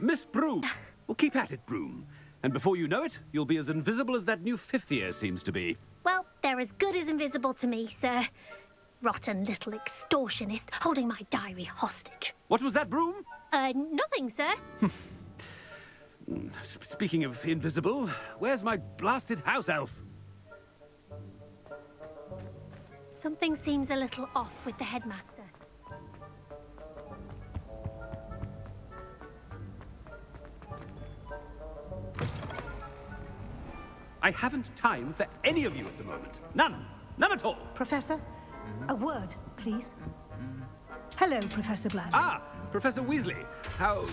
Speaker 16: Miss Broom. Well, keep at it, Broom. And before you know it, you'll be as invisible as that new fifth year seems to be.
Speaker 2: Well, they're as good as invisible to me, sir. Rotten little extortionist holding my diary hostage.
Speaker 16: What was that, Broom?
Speaker 2: Nothing, sir.
Speaker 16: Speaking of invisible, where's my blasted house elf?
Speaker 2: Something seems a little off with the headmaster.
Speaker 16: I haven't time for any of you at the moment. None. None at all.
Speaker 20: Professor, a word, please. Hello, Professor Black.
Speaker 16: Ah, Professor Weasley. How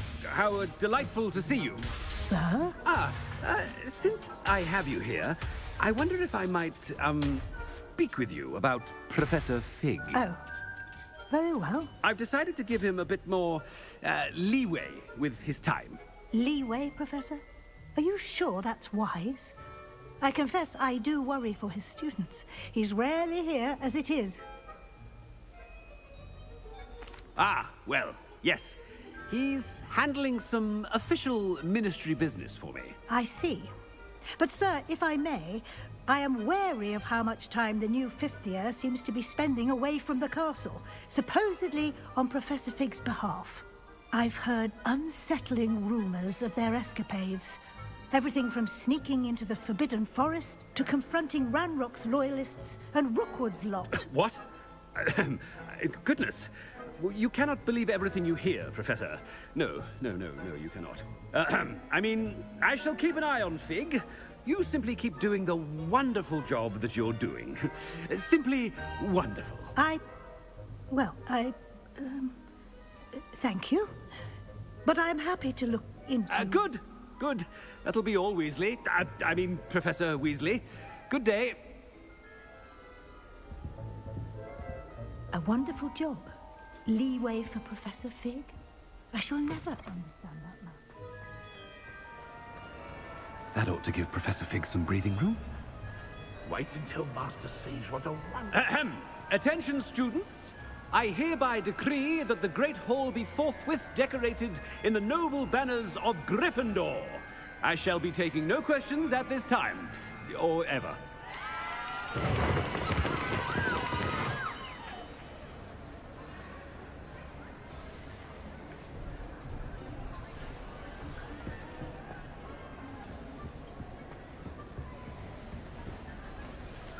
Speaker 16: delightful to see you.
Speaker 20: Sir?
Speaker 16: Since I have you here, I wonder if I might, speak with you about Professor Fig.
Speaker 20: Oh, very well.
Speaker 16: I've decided to give him a bit more, leeway with his time.
Speaker 20: Leeway, Professor? Are you sure that's wise? I confess I do worry for his students. He's rarely here as it is.
Speaker 16: Ah, well, yes. He's handling some official ministry business for me.
Speaker 20: I see. But, sir, if I may, I am wary of how much time the new fifth year seems to be spending away from the castle, supposedly on Professor Fig's behalf. I've heard unsettling rumors of their escapades. Everything from sneaking into the Forbidden Forest to confronting Ranrock's loyalists and Rookwood's lot.
Speaker 16: What? Goodness. Well, you cannot believe everything you hear, Professor. No, you cannot. I mean, I shall keep an eye on Fig. You simply keep doing the wonderful job that you're doing. Simply wonderful.
Speaker 20: Thank you. But I'm happy to look into...
Speaker 16: Good. That'll be all, Weasley. I mean, Professor Weasley. Good day.
Speaker 20: A wonderful job. Leeway for Professor Fig. I shall never understand that man.
Speaker 16: That ought to give Professor Fig some breathing room.
Speaker 11: Wait until Master sees what a wonderful...
Speaker 16: Attention, students. I hereby decree that the Great Hall be forthwith decorated in the noble banners of Gryffindor. I shall be taking no questions at this time, or ever.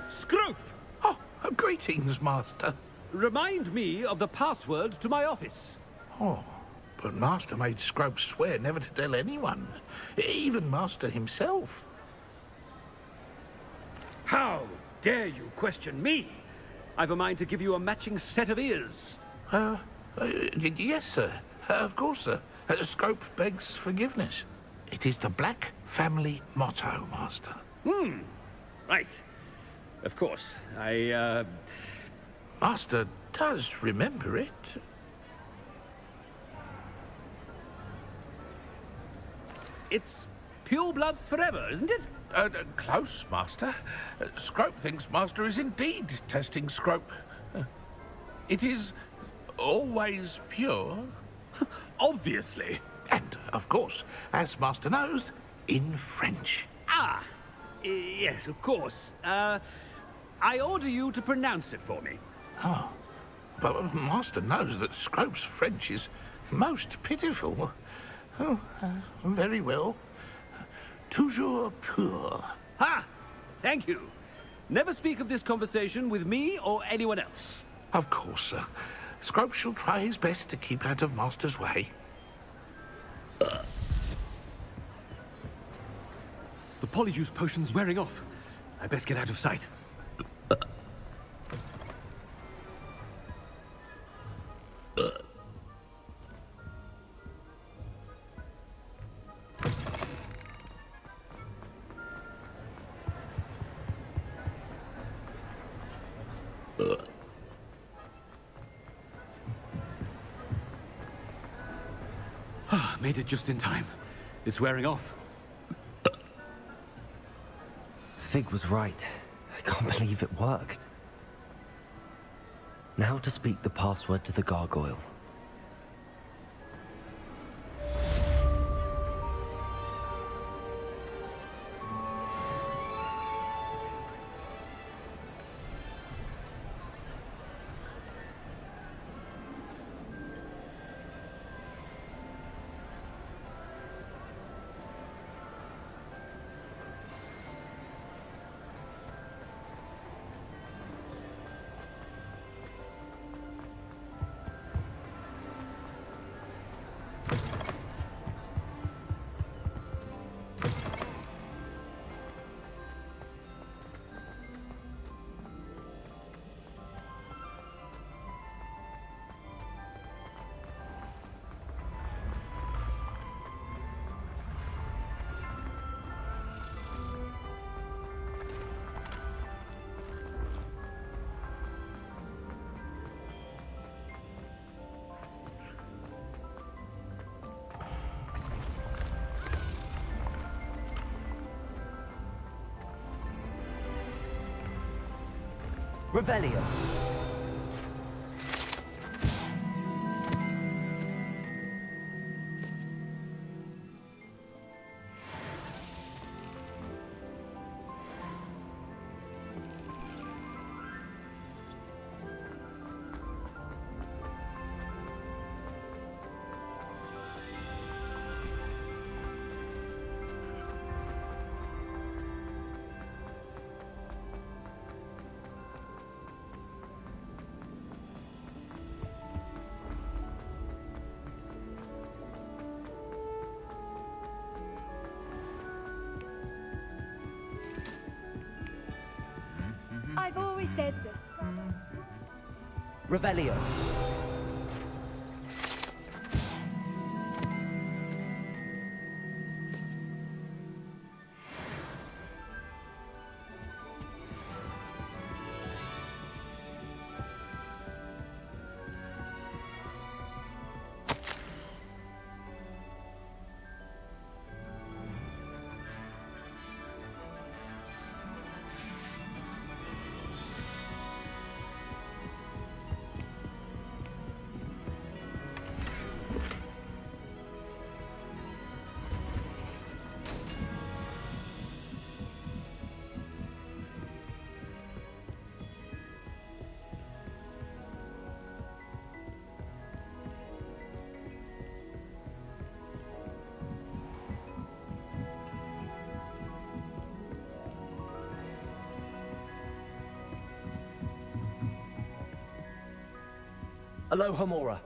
Speaker 16: Scrope!
Speaker 11: Oh, greetings, Master.
Speaker 16: Remind me of the password to my office.
Speaker 11: Oh, but Master made Scrope swear never to tell anyone, even Master himself.
Speaker 16: How dare you question me? I've a mind to give you a matching set of ears.
Speaker 11: Yes, sir. Of course, sir. Scrope begs forgiveness. It is the Black family motto, Master.
Speaker 16: Right. Of course.
Speaker 11: Master does remember it.
Speaker 16: It's pure bloods forever, isn't it?
Speaker 11: Close, Master. Scrope thinks Master is indeed testing Scrope. It is always pure.
Speaker 16: Obviously.
Speaker 11: And, of course, as Master knows, in French.
Speaker 16: Yes, of course. I order you to pronounce it for me.
Speaker 11: Oh, but Master knows that Scrope's French is most pitiful. Oh, very well. Toujours pur.
Speaker 16: Ha! Thank you. Never speak of this conversation with me or anyone else.
Speaker 11: Of course, sir. Scrope shall try his best to keep out of Master's way.
Speaker 16: The Polyjuice potion's wearing off. I best get out of sight. Made it just in time. It's wearing off.
Speaker 7: Fig was right. I can't believe it worked. Now to speak the password to the gargoyle.
Speaker 3: Revelio.
Speaker 4: I've always said that.
Speaker 3: Revelio. Aloha Mora.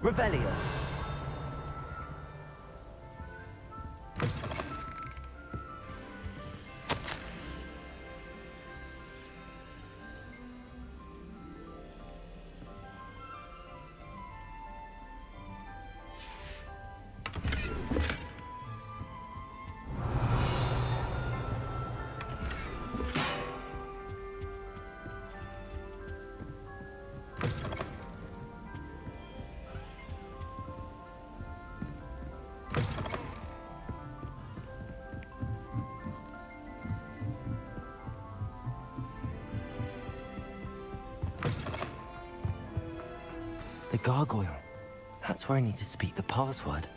Speaker 3: Revelio.
Speaker 7: The gargoyle. That's where I need to speak the password.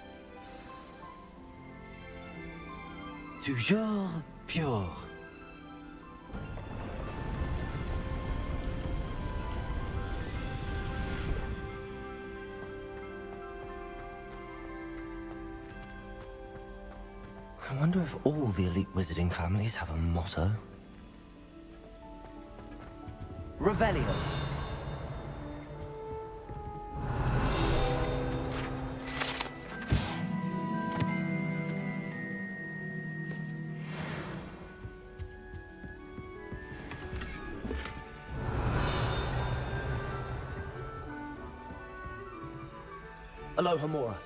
Speaker 7: Toujours pure. I wonder if all the elite wizarding families have a motto. Revelio. Aloha Mora.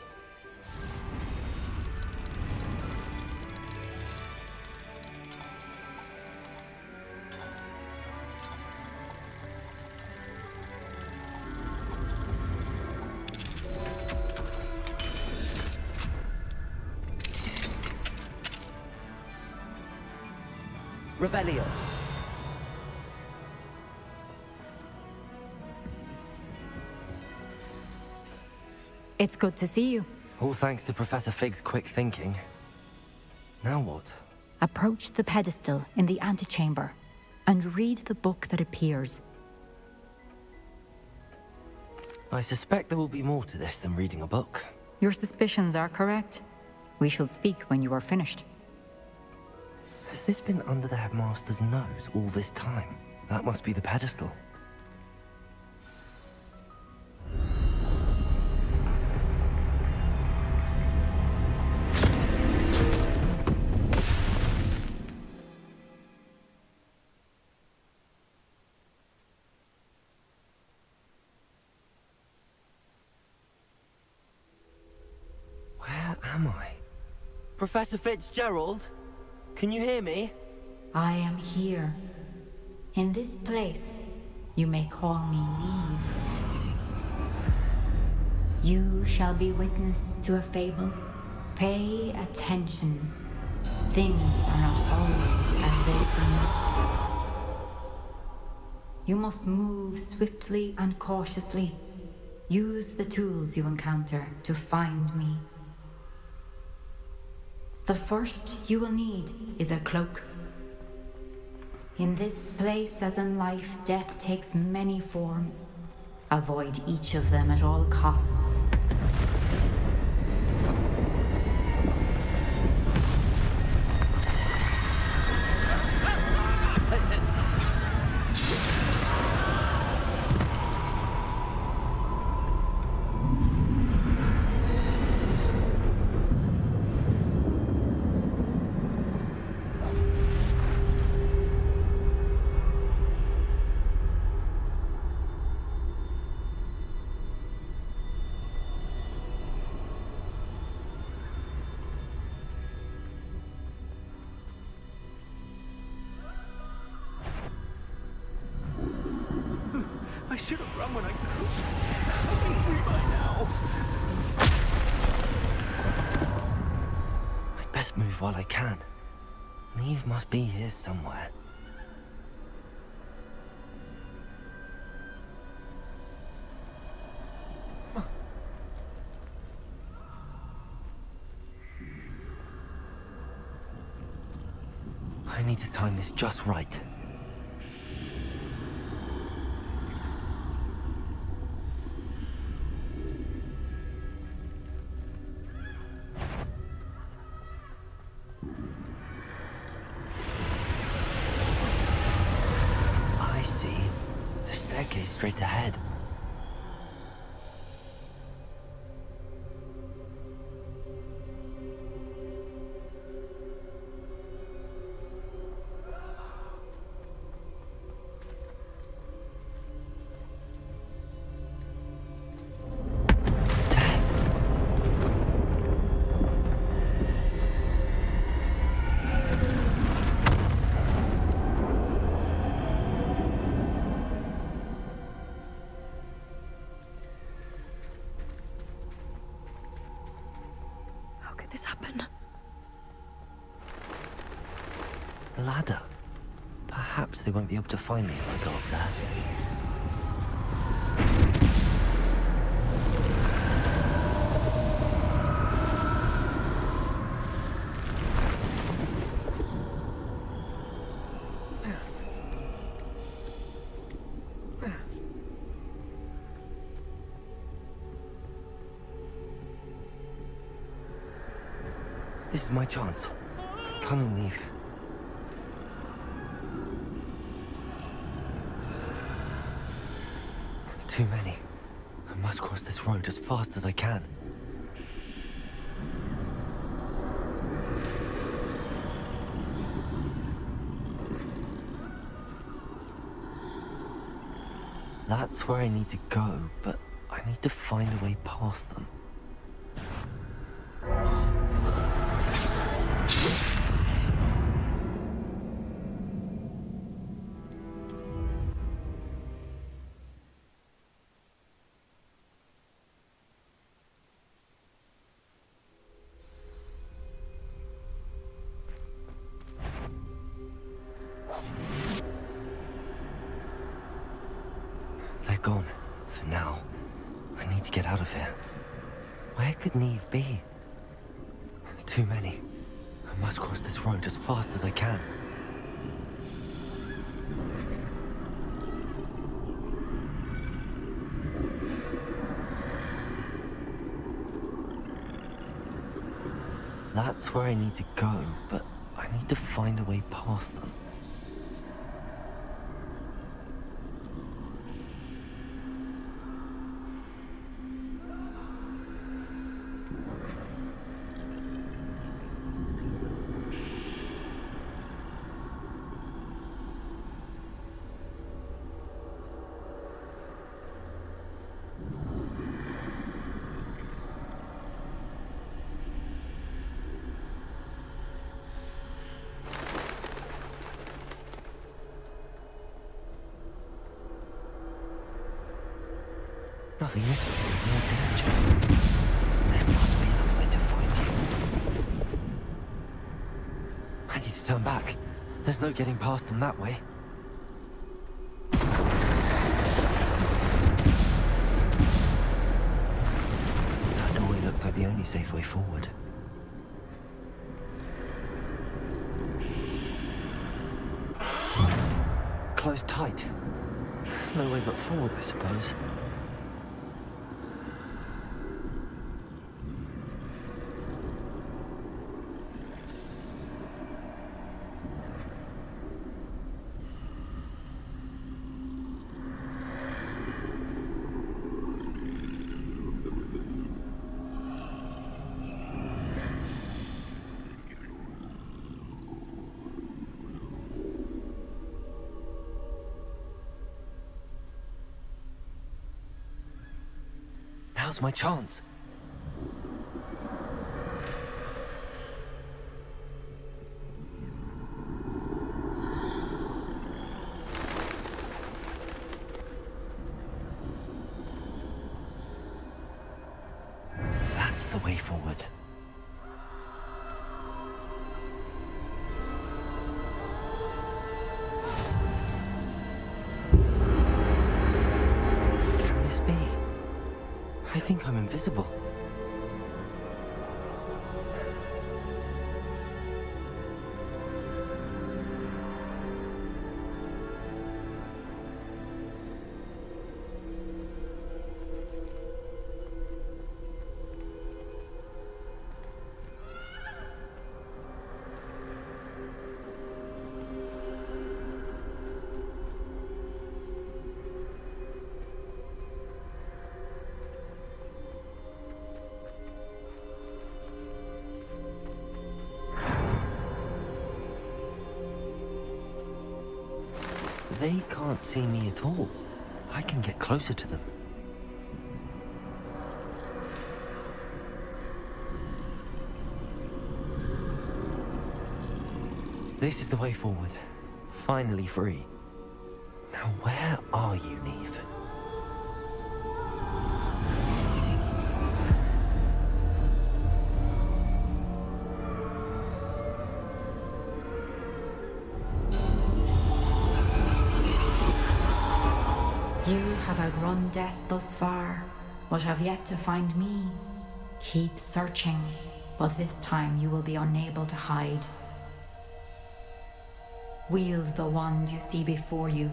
Speaker 7: Revelio.
Speaker 13: It's good to see you.
Speaker 7: All thanks to Professor Fig's quick thinking. Now what?
Speaker 13: Approach the pedestal in the antechamber and read the book that appears.
Speaker 7: I suspect there will be more to this than reading a book.
Speaker 13: Your suspicions are correct. We shall speak when you are finished.
Speaker 7: Has this been under the headmaster's nose all this time? That must be the pedestal. Where am I? Professor Fitzgerald? Can you hear me?
Speaker 13: I am here. In this place, you may call me Neve. You shall be witness to a fable. Pay attention. Things are not always as they seem. You must move swiftly and cautiously. Use the tools you encounter to find me. The first you will need is a cloak. In this place, as in life, death takes many forms. Avoid each of them at all costs.
Speaker 16: I should have run when I could. I'll be free by now.
Speaker 7: I'd best move while I can. Neve must be here somewhere. I need to time this just right. Straight ahead.
Speaker 5: This happen?
Speaker 7: Ladder. Perhaps they won't be able to find me if I go up there. This is my chance. Come and leave. Too many. I must cross this road as fast as I can. That's where I need to go, but I need to find a way past them. They're gone, for now. I need to get out of here. Where could Neve be? Too many. I must cross this road as fast as I can. That's where I need to go, but I need to find a way past them. Nothing this way, no danger. There must be another way to find you. I need to turn back. There's no getting past them that way. That doorway looks like the only safe way forward. closed tight. No way but forward, I suppose. Now's my chance. That's the way forward. Can this be? I think I'm invisible. They can't see me at all. I can get closer to them. This is the way forward. Finally free. Now where are you, Neve?
Speaker 13: You have outrun death thus far, but have yet to find me. Keep searching, but this time you will be unable to hide. Wield the wand you see before you.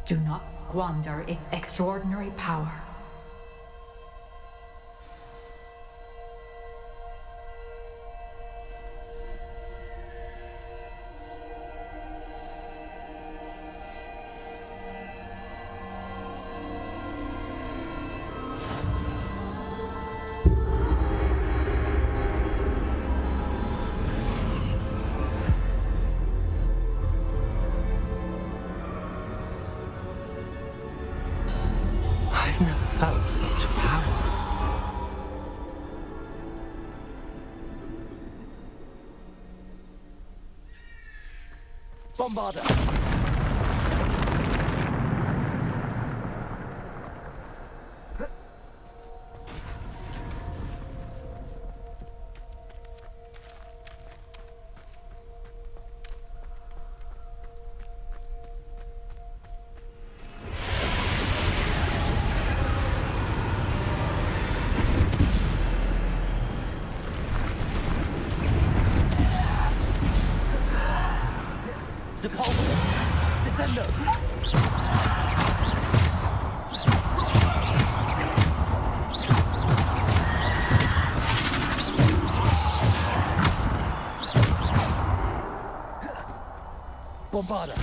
Speaker 13: Do not squander its extraordinary power.
Speaker 7: I've never felt such power.
Speaker 3: Bombarder! Depulsor! Descendo! Bombarder!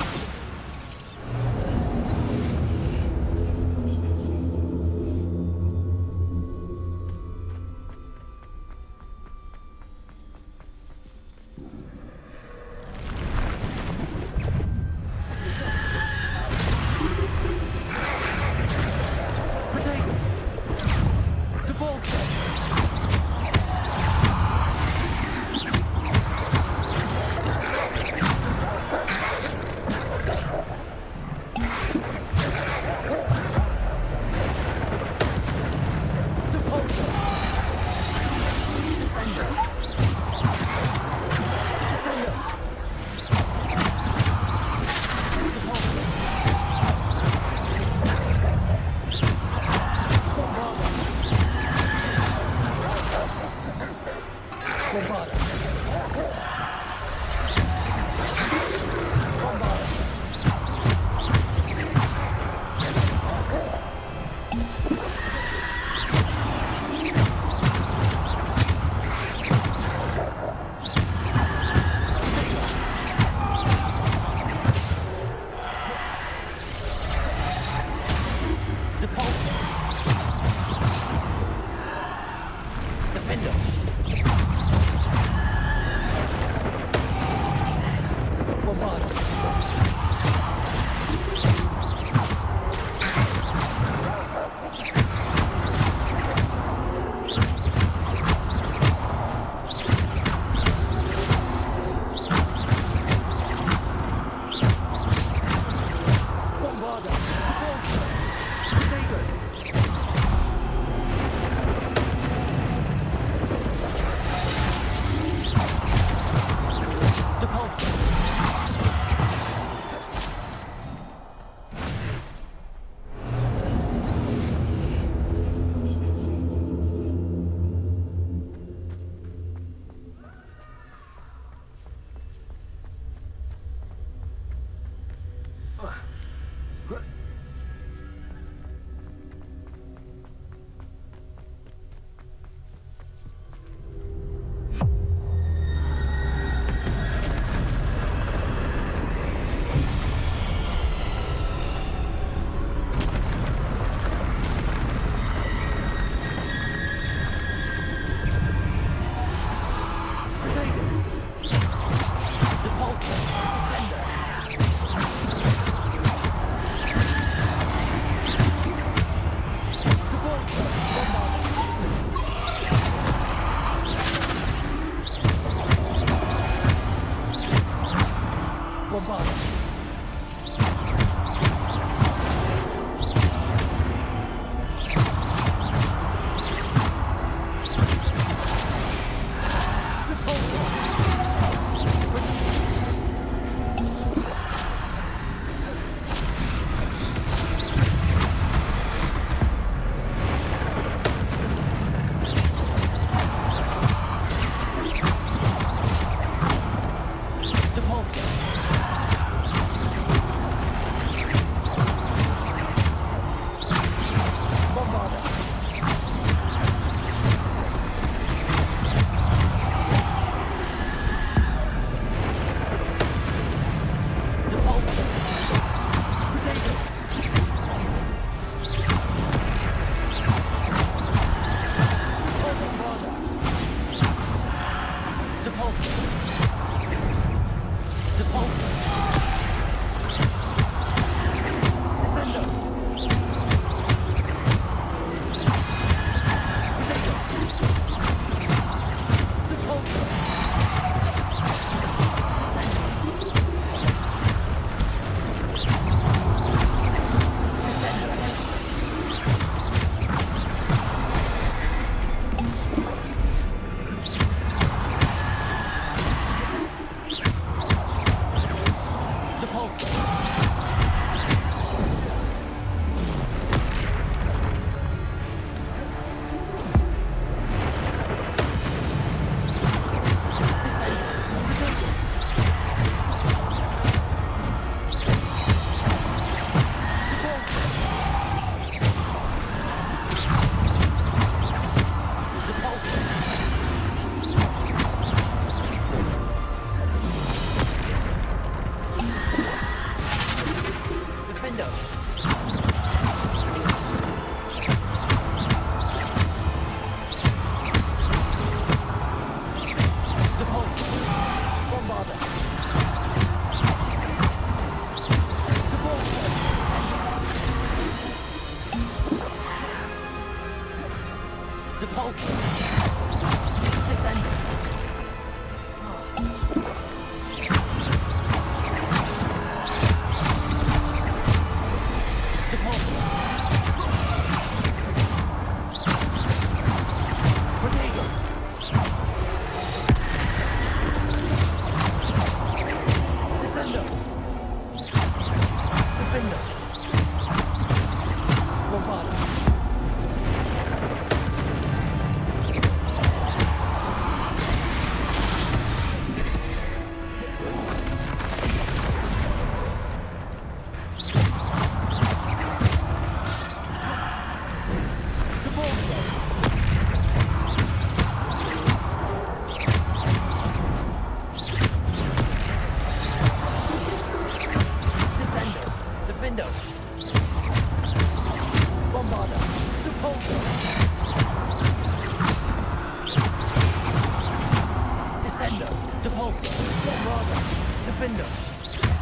Speaker 8: Defender. Depulsor. Bombarder. Defender.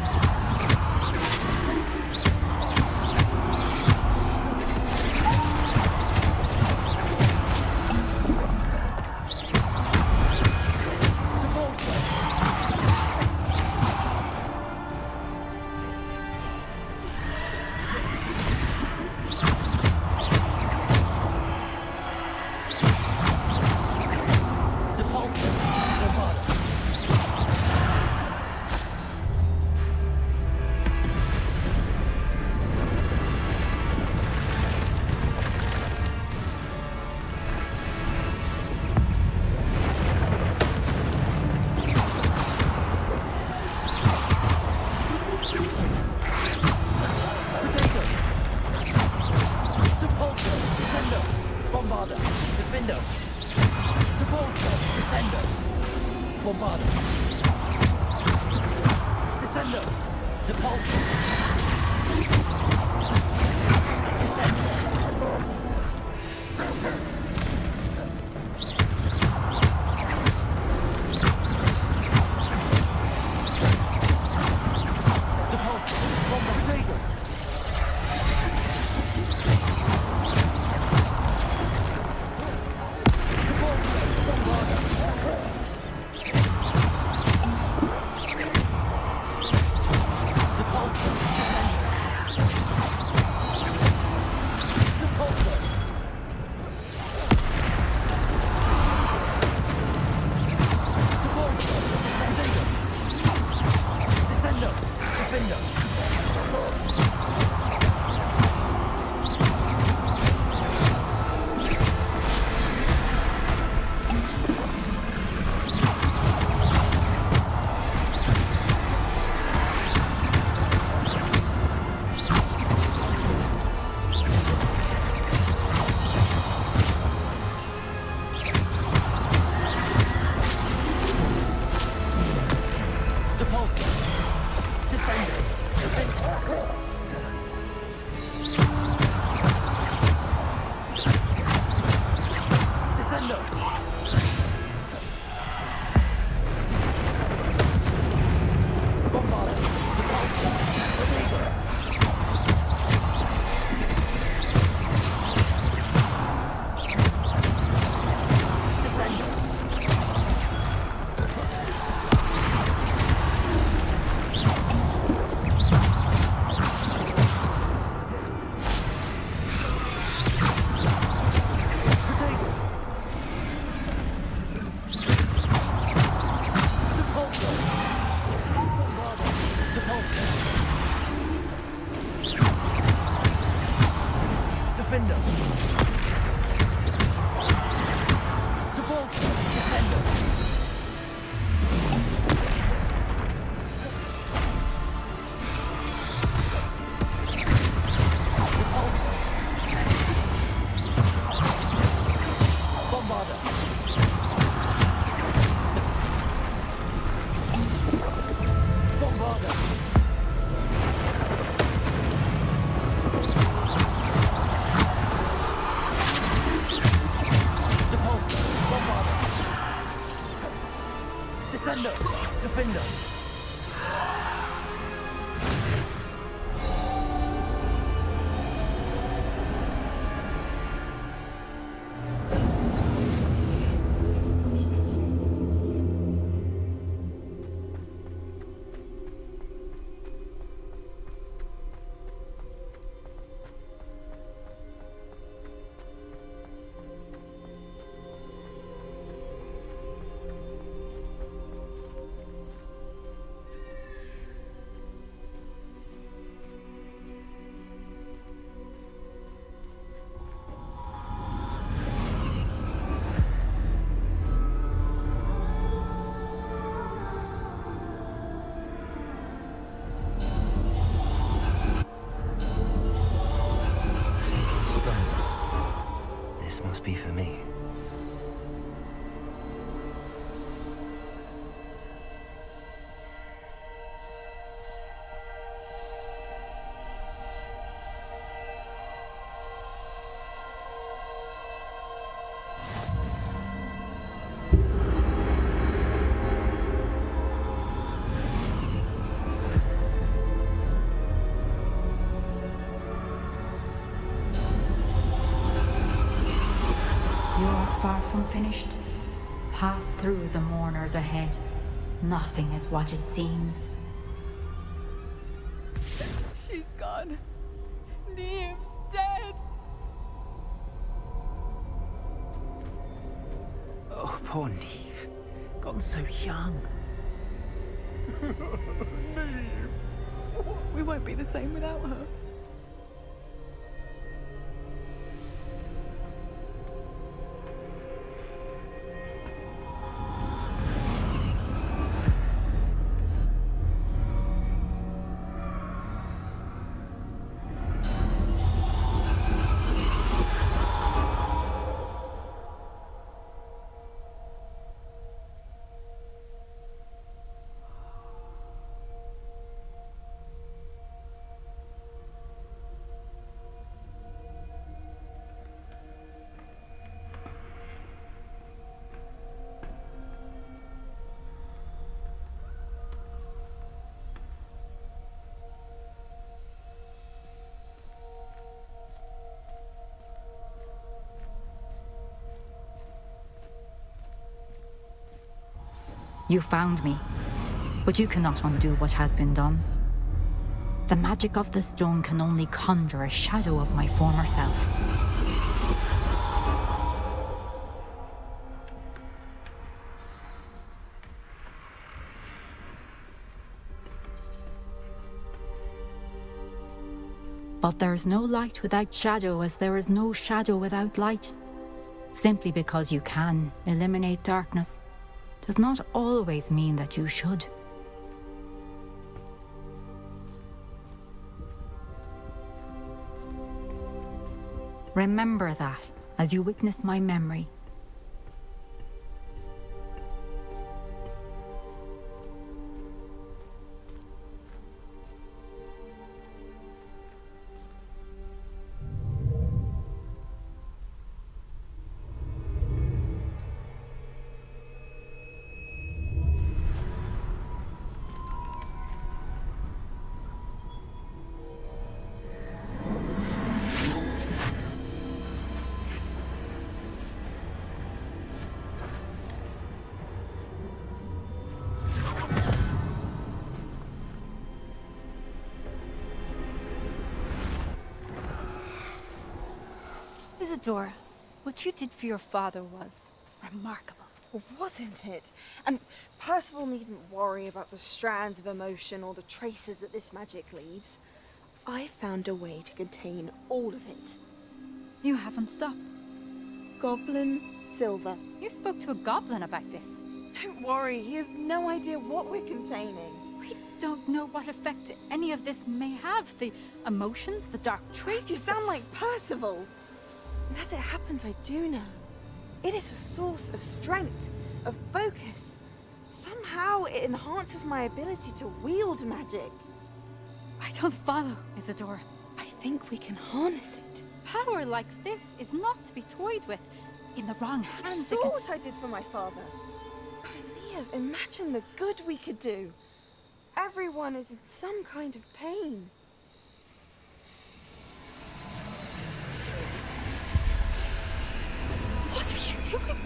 Speaker 18: Potato! Depulso! Descendo! Bombarda! Defendo! Depulso! Descendo! Bombarda! Descendo! Depulso! Descendo! Defender!
Speaker 7: This must be for me.
Speaker 13: Far from finished. Pass through the mourners ahead. Nothing is what it seems.
Speaker 5: She's gone. Neve's dead.
Speaker 8: Oh, poor Neve. Gone so young.
Speaker 5: Neve. We won't be the same without her.
Speaker 13: You found me, but you cannot undo what has been done. The magic of the stone can only conjure a shadow of my former self. But there is no light without shadow, as there is no shadow without light. Simply because you can eliminate darkness does not always mean that you should. Remember that as you witness my memory.
Speaker 21: Isadora, what you did for your father was remarkable.
Speaker 22: Wasn't it? And Percival needn't worry about the strands of emotion or the traces that this magic leaves. I found a way to contain all of it.
Speaker 13: You haven't stopped.
Speaker 22: Goblin Silver.
Speaker 13: You spoke to a goblin about this.
Speaker 22: Don't worry, he has no idea what we're containing.
Speaker 13: We don't know what effect any of this may have. The emotions, the dark traits.
Speaker 22: You sound like Percival. And as it happens, I do know. It is a source of strength, of focus. Somehow it enhances my ability to wield magic.
Speaker 13: I don't follow, Isadora.
Speaker 22: I think we can harness it.
Speaker 13: Power like this is not to be toyed with. In the wrong hands,
Speaker 22: You saw what I did for my father. Neve, imagine the good we could do. Everyone is in some kind of pain.
Speaker 13: What are you doing?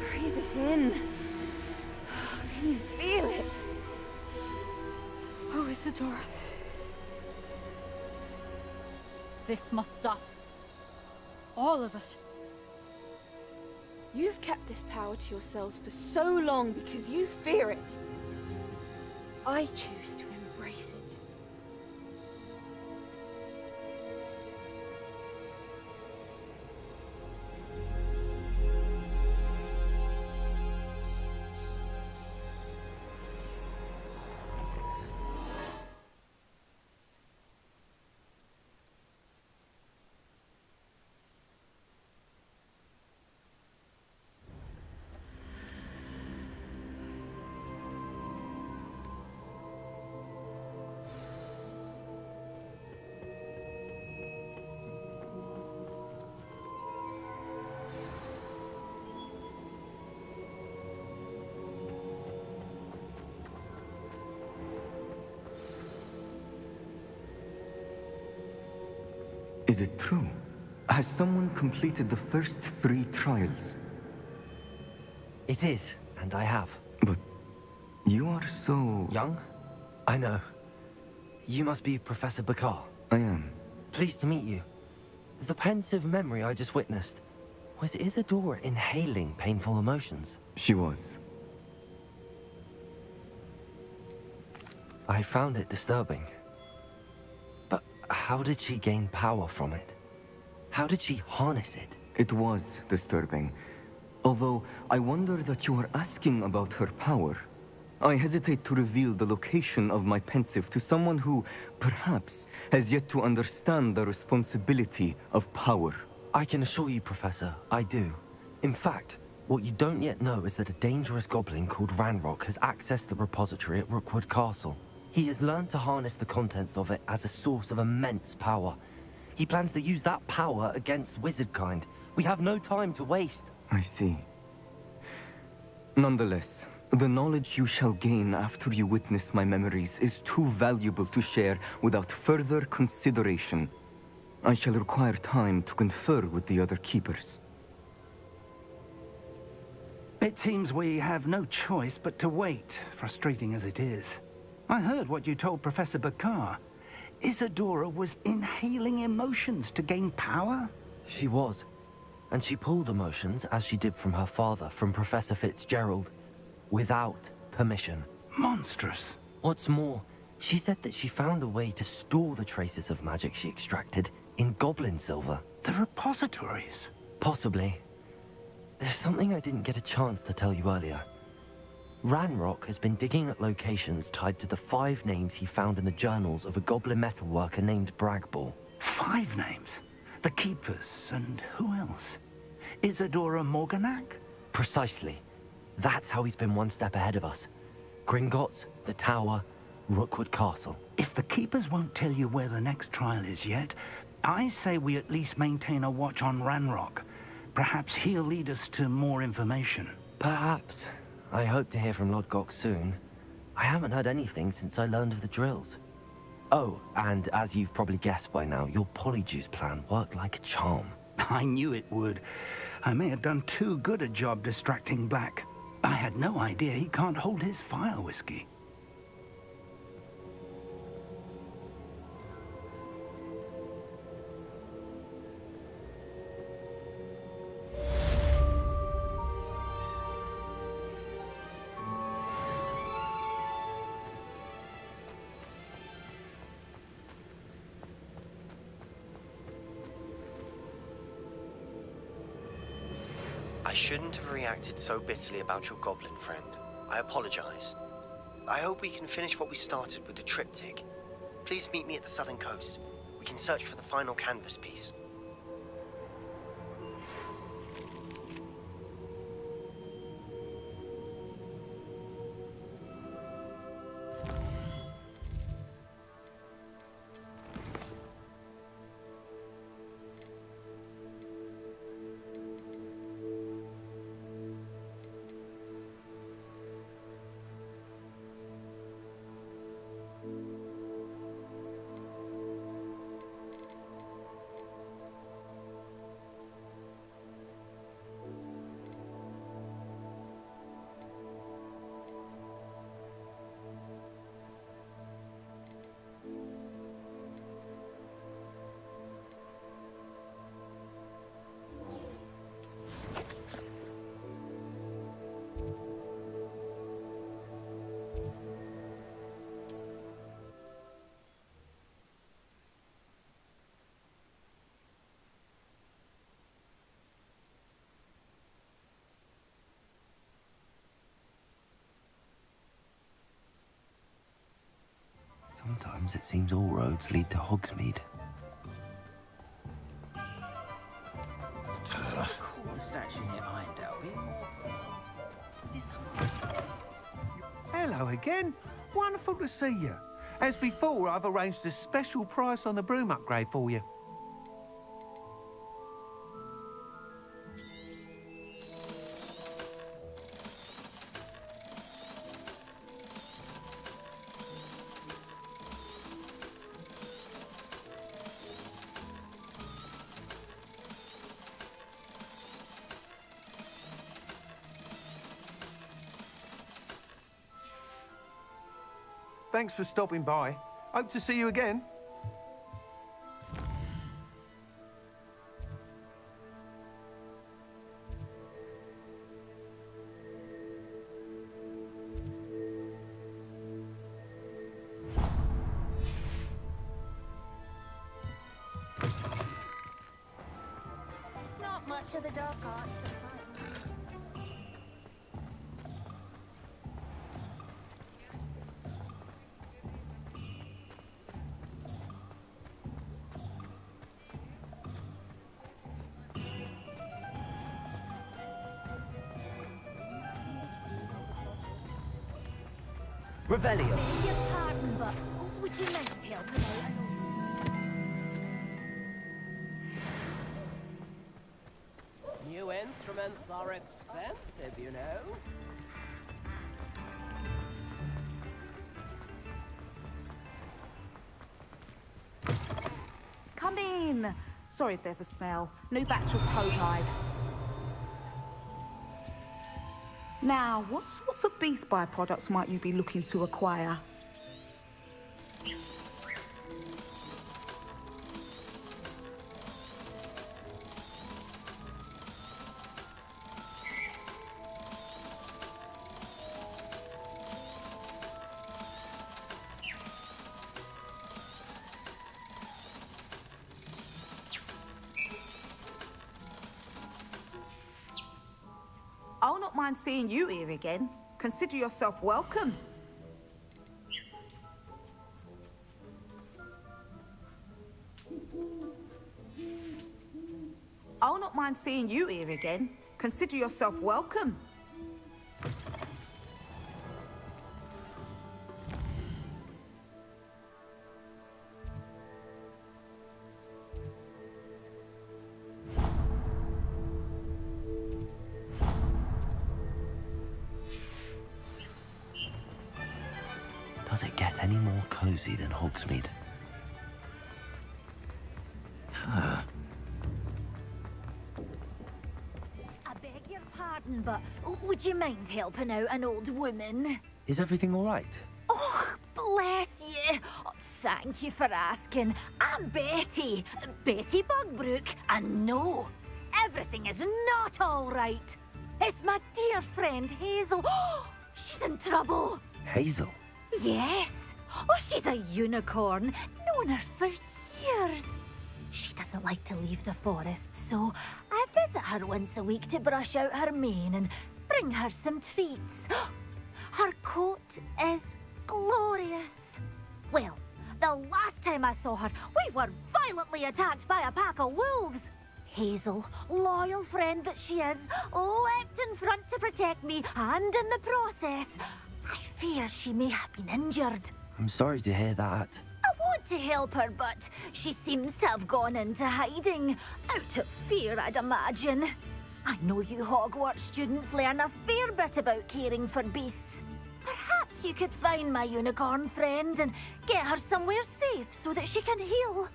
Speaker 22: Breathe it in. Can you feel it?
Speaker 13: Oh, Isadora. This must stop. All of it.
Speaker 22: You've kept this power to yourselves for so long because you fear it. I choose to embrace it.
Speaker 23: Is it true? Has someone completed the first 3 trials?
Speaker 7: It is, and I have.
Speaker 23: But you are so...
Speaker 7: Young? I know. You must be Professor Bakar.
Speaker 23: I am.
Speaker 7: Pleased to meet you. The pensive memory I just witnessed, was Isadora inhaling painful emotions?
Speaker 23: She was.
Speaker 7: I found it disturbing. But how did she gain power from it? How did she harness it?
Speaker 23: It was disturbing. Although, I wonder that you are asking about her power. I hesitate to reveal the location of my pensive to someone who, perhaps, has yet to understand the responsibility of power.
Speaker 7: I can assure you, Professor, I do. In fact, what you don't yet know is that a dangerous goblin called Ranrock has accessed the repository at Rookwood Castle. He has learned to harness the contents of it as a source of immense power. He plans to use that power against wizardkind. We have no time to waste.
Speaker 23: I see. Nonetheless, the knowledge you shall gain after you witness my memories is too valuable to share without further consideration. I shall require time to confer with the other keepers.
Speaker 14: It seems we have no choice but to wait, frustrating as it is. I heard what you told Professor Bakar. Isadora was inhaling emotions to gain power?
Speaker 7: She was. And she pulled emotions, as she did from her father, from Professor Fitzgerald, without permission.
Speaker 14: Monstrous.
Speaker 7: What's more, she said that she found a way to store the traces of magic she extracted in goblin silver.
Speaker 14: The repositories?
Speaker 7: Possibly. There's something I didn't get a chance to tell you earlier. Ranrock has been digging at locations tied to the 5 names he found in the journals of a goblin metalworker named Bragball.
Speaker 14: 5 names? The Keepers, and who else? Isadora Morganac?
Speaker 7: Precisely. That's how he's been one step ahead of us. Gringotts, the Tower, Rookwood Castle.
Speaker 14: If the Keepers won't tell you where the next trial is yet, I say we at least maintain a watch on Ranrock. Perhaps he'll lead us to more information.
Speaker 7: Perhaps. I hope to hear from Lodgok soon. I haven't heard anything since I learned of the drills. Oh, and as you've probably guessed by now, your polyjuice plan worked like a charm.
Speaker 14: I knew it would. I may have done too good a job distracting Black. I had no idea he can't hold his fire whiskey.
Speaker 1: I shouldn't have reacted so bitterly about your goblin friend. I apologize. I hope we can finish what we started with the triptych. Please meet me at the southern coast. We can search for the final canvas piece.
Speaker 7: Sometimes it seems all roads lead to Hogsmeade.
Speaker 6: Cool the statue near Irondale.
Speaker 12: Hello again. Wonderful to see you. As before, I've arranged a special price on the broom upgrade for you. Thanks for stopping by. Hope to see you again.
Speaker 2: Not much of the dark arts.
Speaker 7: Revelio.
Speaker 2: Beg your pardon, but would you like to help me out?
Speaker 10: New instruments are expensive, you know.
Speaker 24: Come in.
Speaker 22: fine. Sorry if there's a smell. New batch of toad hide. Now, what sorts of beast byproducts might you be looking to acquire? I'll not mind seeing you here again. Consider yourself welcome. I'll not mind seeing you here again. Consider yourself welcome.
Speaker 7: Does it get any more cozy than Hogsmeade?
Speaker 4: I beg your pardon, but would you mind helping out an old woman?
Speaker 7: Is everything all right?
Speaker 4: Oh, bless you. Oh, thank you for asking. I'm Betty. Betty Bugbrook. And no, everything is not all right. It's my dear friend Hazel. She's in trouble.
Speaker 7: Hazel?
Speaker 4: Yes. Oh, she's a unicorn. Known her for years. She doesn't like to leave the forest, so I visit her once a week to brush out her mane and bring her some treats. Her coat is glorious. Well, the last time I saw her, we were violently attacked by a pack of wolves. Hazel, loyal friend that she is, leapt in front to protect me, and in the process, I fear she may have been injured.
Speaker 7: I'm sorry to hear that.
Speaker 4: I want to help her, but she seems to have gone into hiding. Out of fear, I'd imagine. I know you Hogwarts students learn a fair bit about caring for beasts. Perhaps you could find my unicorn friend and get her somewhere safe so that she can heal.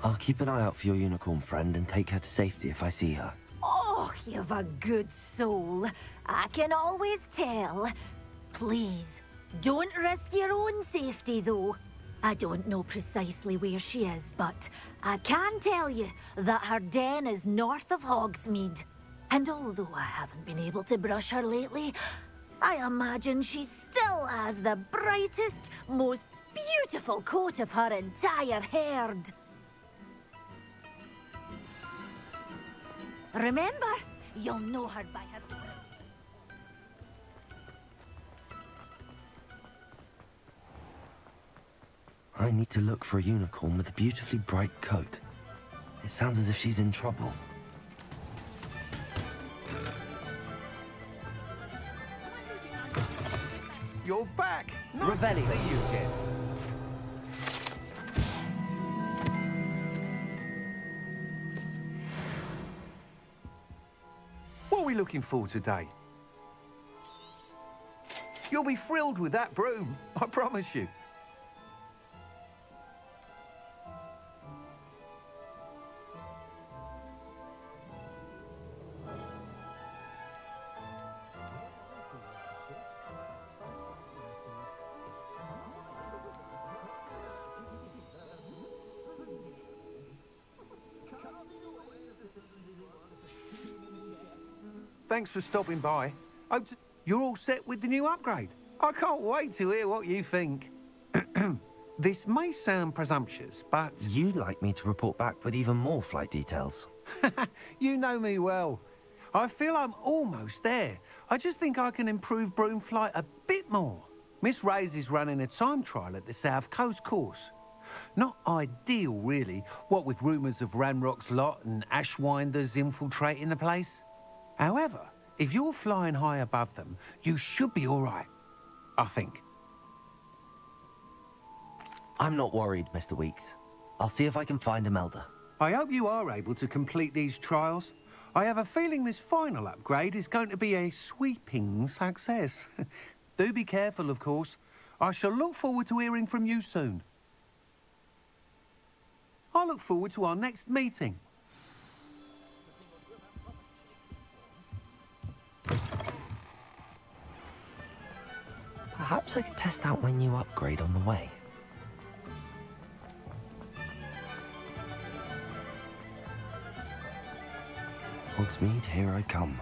Speaker 7: I'll keep an eye out for your unicorn friend and take her to safety if I see her.
Speaker 4: Oh, you've a good soul. I can always tell. Please, don't risk your own safety, though. I don't know precisely where she is, but I can tell you that her den is north of Hogsmeade. And although I haven't been able to brush her lately, I imagine she still has the brightest, most beautiful coat of her entire herd. Remember, you'll know her by her...
Speaker 7: I need to look for a unicorn with a beautifully bright coat. It sounds as if she's in trouble.
Speaker 12: You're back. Nice
Speaker 18: Revelio.
Speaker 12: to see you again. What are we looking for today? You'll be thrilled with that broom, I promise you. Thanks for stopping by. You're all set with the new upgrade. I can't wait to hear what you think. This may sound presumptuous, but...
Speaker 7: You'd like me to report back with even more flight details.
Speaker 12: You know me well. I feel I'm almost there. I just think I can improve broom flight a bit more. Miss Ray's is running a time trial at the South Coast course. Not ideal, really, what with rumours of Ranrock's lot and Ashwinders infiltrating the place. However, if you're flying high above them, you should be all right, I think.
Speaker 7: I'm not worried, Mr. Weeks. I'll see if I can find Imelda.
Speaker 12: I hope you are able to complete these trials. I have a feeling this final upgrade is going to be a sweeping success. Do be careful, of course. I shall look forward to hearing from you soon. I look forward to our next meeting.
Speaker 7: Perhaps I could test out my new upgrade on the way. Hogsmeade, here I come.